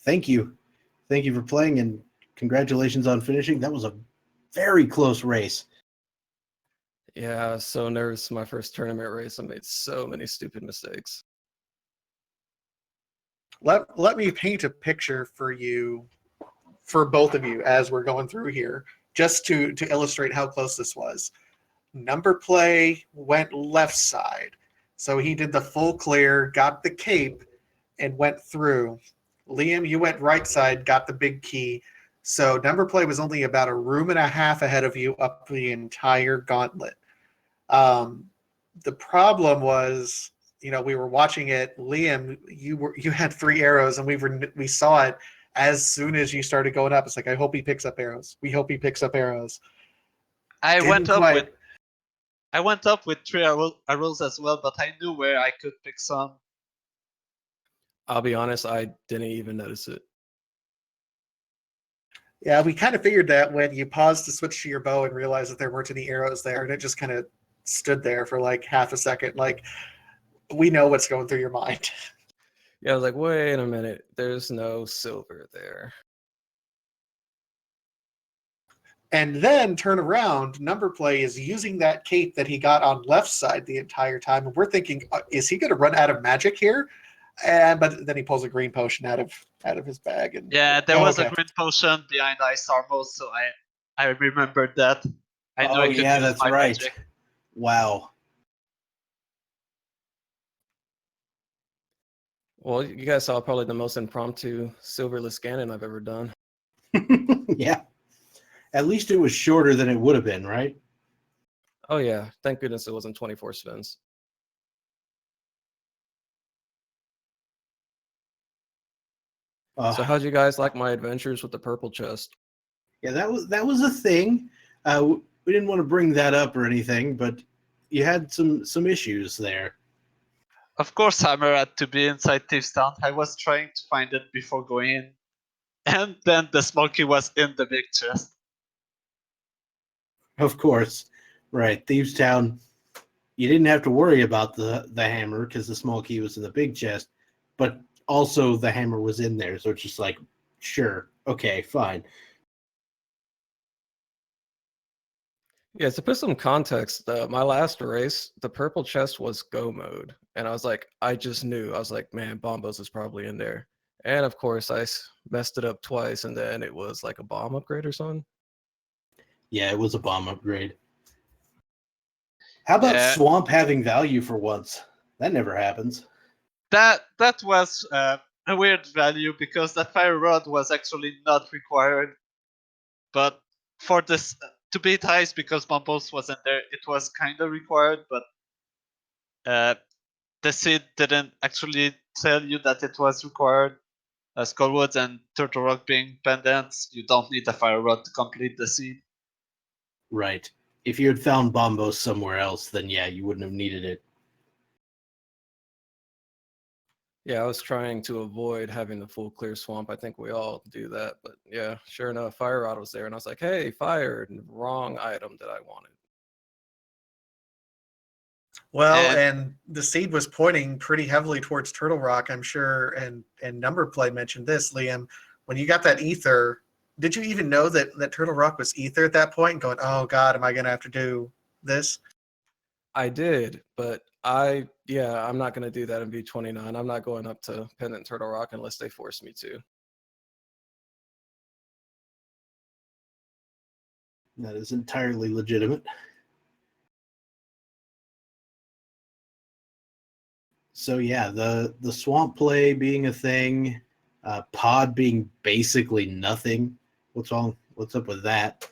thank you. Thank you for playing, and congratulations on finishing. That was a very close race. Yeah, I was so nervous my first tournament race. I made so many stupid mistakes. Let me paint a picture for you, for both of you, as we're going through here, just to illustrate how close this was. Numberplay went left side, so he did the full clear, got the cape, and went through. Liam, you went right side, got the big key. So Numberplay was only about a room and a half ahead of you up the entire gauntlet. The problem was, we were watching it. Liam, you had 3 arrows, and we saw it as soon as you started going up. It's like, I hope he picks up arrows. We hope he picks up arrows. I went up with 3 arrows as well, but I knew where I could pick some. I'll be honest, I didn't even notice it. Yeah, we kind of figured that when you paused to switch to your bow and realized that there weren't any arrows there, and it just kind of stood there for like half a second. Like, we know what's going through your mind. Yeah, I was like, wait a minute, there's no silver there. And then turn around, Numberplay is using that cape that he got on left side the entire time, and we're thinking, is he going to run out of magic here? But then he pulls a green potion out of his bag. And yeah, there was a green potion behind Ice Armor, so I remembered that. I knew I could use that's my right. magic. Wow. Well, you guys saw probably the most impromptu silverless Ganon I've ever done. Yeah. At least it was shorter than it would have been, right? Oh yeah, thank goodness it wasn't 24 spins. So how'd you guys like my adventures with the purple chest? Yeah, that was a thing. We didn't want to bring that up or anything, but you had some issues there. Of course, Hammer had to be inside Thieves Town. I was trying to find it before going in. And then the small key was in the big chest. Of course. Right. Thieves Town, you didn't have to worry about the hammer because the small key was in the big chest, but also the hammer was in there. So it's just like, sure, okay, fine. Yeah, to put some context, my last race, the purple chest was go mode. And I was like, I just knew. I was like, man, Bombos is probably in there. And of course, I messed it up twice, and then it was like a bomb upgrade or something. Yeah, it was a bomb upgrade. How about Yeah. Swamp having value for once? That never happens. That was a weird value because that fire rod was actually not required. But for this to beat Heist, because Bombos wasn't there, it was kind of required. But the seed didn't actually tell you that it was required. Skullwoods and Turtle Rock being pendants, you don't need a fire rod to complete the seed. Right. If you had found Bombos somewhere else, then yeah, you wouldn't have needed it. Yeah, I was trying to avoid having the full clear swamp. I think we all do that. But yeah, sure enough, Fire Rod was there. And I was like, hey, fire, and wrong item that I wanted. Well, and the seed was pointing pretty heavily towards Turtle Rock, I'm sure, and Numberplay mentioned this, Liam. When you got that ether, did you even know that Turtle Rock was ether at that point? Going, oh God, am I going to have to do this? I did, but I'm not going to do that in V29. I'm not going up to Pendant Turtle Rock unless they force me to. That is entirely legitimate. So yeah, the swamp play being a thing, pod being basically nothing. What's up with that?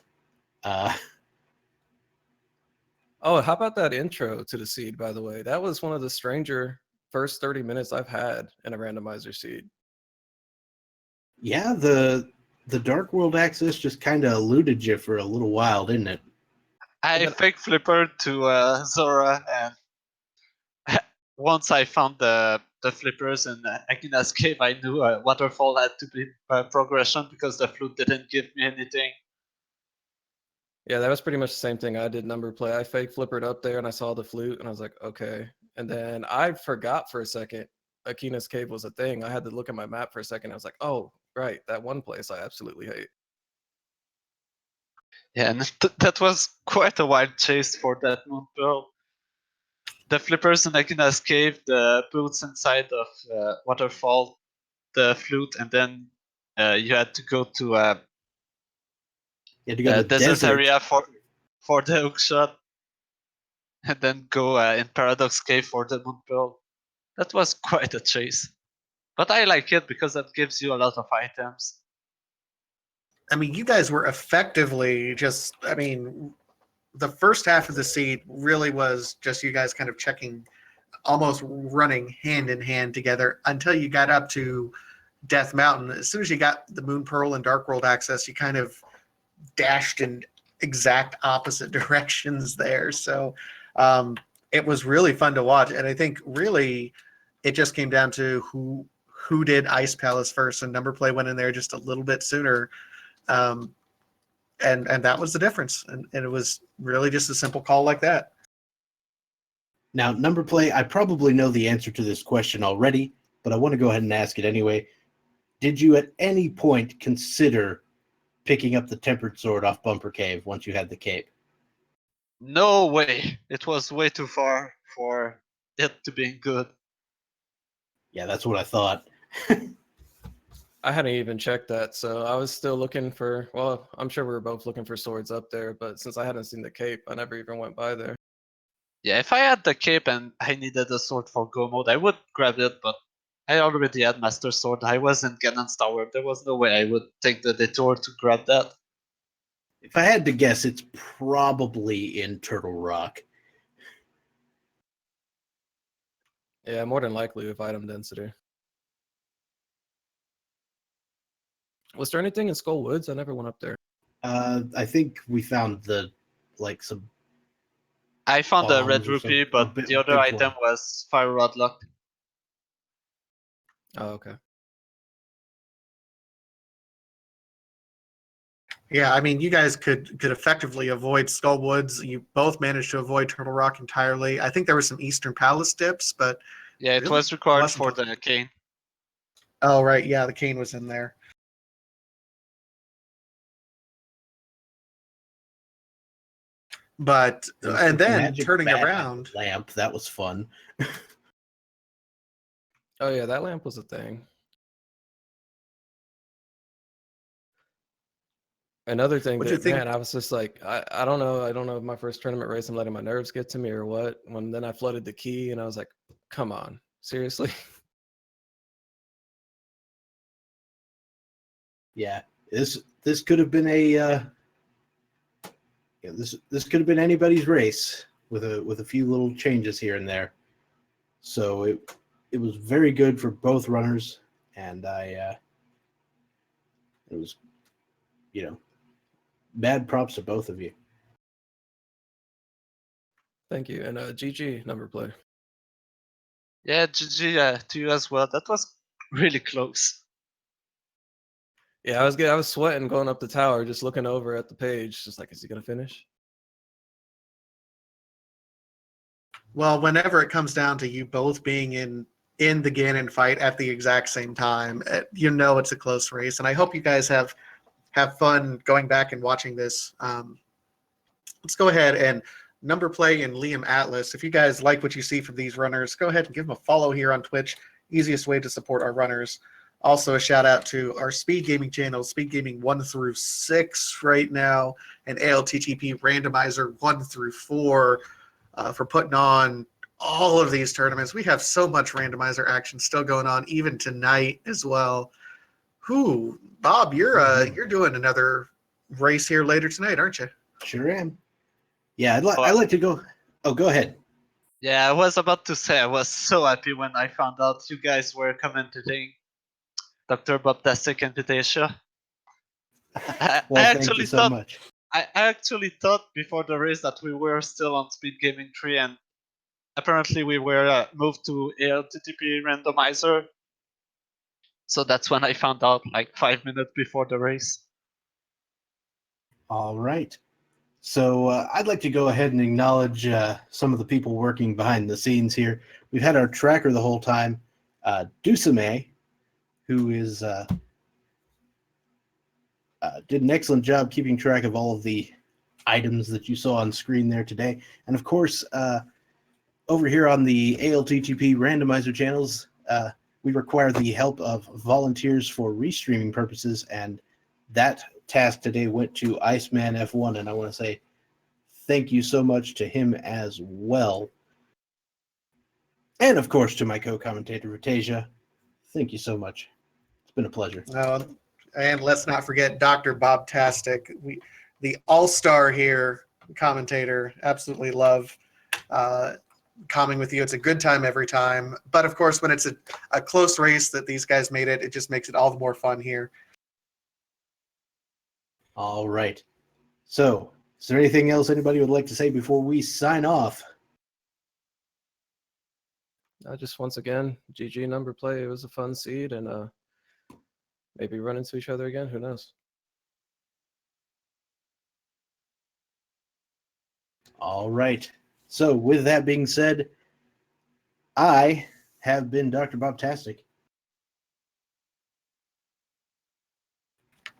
Oh, how about that intro to the seed, by the way? That was one of the stranger first 30 minutes I've had in a randomizer seed. Yeah, the Dark World access just kind of eluded you for a little while, didn't it? I fake flippered to Zora, and once I found the flippers in Akina's cave, I knew Waterfall had to be progression because the flute didn't give me anything. Yeah, that was pretty much the same thing I did Numberplay. I fake flippered up there and I saw the flute and I was like, okay. And then I forgot for a second Akina's cave was a thing. I had to look at my map for a second. I was like, oh, right, that one place I absolutely hate. Yeah, and that was quite a wild chase for that Moon Pearl. The flippers in Akina's cave, the boots inside of Waterfall, the flute, and then you had to go to You had to go to the desert area for the hook shot, and then go in Paradox Cave for the Moon Pearl. That was quite a chase. But I like it because that gives you a lot of items. I mean, you guys were effectively just, I mean, the first half of the seed really was just you guys kind of checking, almost running hand in hand together until you got up to Death Mountain. As soon as you got the Moon Pearl and Dark World access, you kind of dashed in exact opposite directions there. So it was really fun to watch. And I think really it just came down to who did Ice Palace first, and Numberplay went in there just a little bit sooner. And that was the difference. And it was really just a simple call like that. Now, Numberplay, I probably know the answer to this question already, but I want to go ahead and ask it anyway. Did you at any point consider picking up the Tempered Sword off Bumper Cave once you had the cape? No way. It was way too far for it to be good. Yeah, that's what I thought. I hadn't even checked that, so I was still looking for, well, I'm sure we were both looking for swords up there, but since I hadn't seen the cape, I never even went by there. Yeah, if I had the cape and I needed a sword for go mode, I would grab it, but I already had Master Sword. I was in Ganon's Tower. There was no way I would take the detour to grab that. If I had to guess, it's probably in Turtle Rock. Yeah, more than likely with item density. Was there anything in Skull Woods? I never went up there. I think we found some. I found the Bombs red or rupee, something. but Big- the other big item one. was Fire Rod Lock. Oh, okay. Yeah, I mean, you guys could effectively avoid Skull Woods. You both managed to avoid Turtle Rock entirely. I think there were some Eastern Palace dips, but Yeah, it really was required wasn't. for the cane. Oh, right. Yeah, the cane was in there. But and then Magic turning bat around, lamp, that was fun. Oh yeah, that lamp was a thing. Another thing what'd you that, think? man, I was just like, I don't know if my first tournament race I'm letting my nerves get to me or what. When then I flooded the key and I was like, come on, seriously? Yeah, this could have been a this could have been anybody's race with a few little changes here and there. So it was very good for both runners, and it was, bad props to both of you. Thank you. And GG Numberplay. Yeah, GG to you as well. That was really close. Yeah, I was sweating going up the tower, just looking over at the page, just like, is he gonna finish? Well, whenever it comes down to you both being in the Ganon fight at the exact same time, you know it's a close race. And I hope you guys have fun going back and watching this. Let's go ahead and Numberplay and Liam Atlas. If you guys like what you see from these runners, go ahead and give them a follow here on Twitch. Easiest way to support our runners. Also, a shout out to our speed gaming channel, Speed Gaming 1 through 6 right now, and ALTTP Randomizer 1 through 4 for putting on all of these tournaments. We have so much randomizer action still going on, even tonight as well. Who, Bob? You're doing another race here later tonight, aren't you? Sure am. Yeah, I'd like to go. Oh, go ahead. Yeah, I was about to say I was so happy when I found out you guys were commentating Dr. Bobtastic and Vitesha. Well, thank you so much. I actually thought before the race that we were still on Speed Gaming 3, and apparently we were moved to ALTTP Randomizer. So that's when I found out, like 5 minutes before the race. All right. So I'd like to go ahead and acknowledge some of the people working behind the scenes here. We've had our tracker the whole time, Dusame, who is did an excellent job keeping track of all of the items that you saw on screen there today. And of course, over here on the ALTTP randomizer channels, we require the help of volunteers for restreaming purposes, and that task today went to Iceman F1, and I want to say thank you so much to him as well. And of course to my co-commentator, Ratasia. Thank you so much. It's been a pleasure. And let's not forget Dr. Bob Tastic, the all-star here, commentator. Absolutely love commenting with you. It's a good time every time. But of course, when it's a close race that these guys made it, it just makes it all the more fun here. All right. So, is there anything else anybody would like to say before we sign off? Just once again, GG Numberplay. It was a fun seed, and maybe run into each other again. Who knows? All right. So, with that being said, I have been Dr. Bobtastic.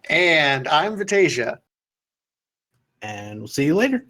And I'm Vitasia. And we'll see you later.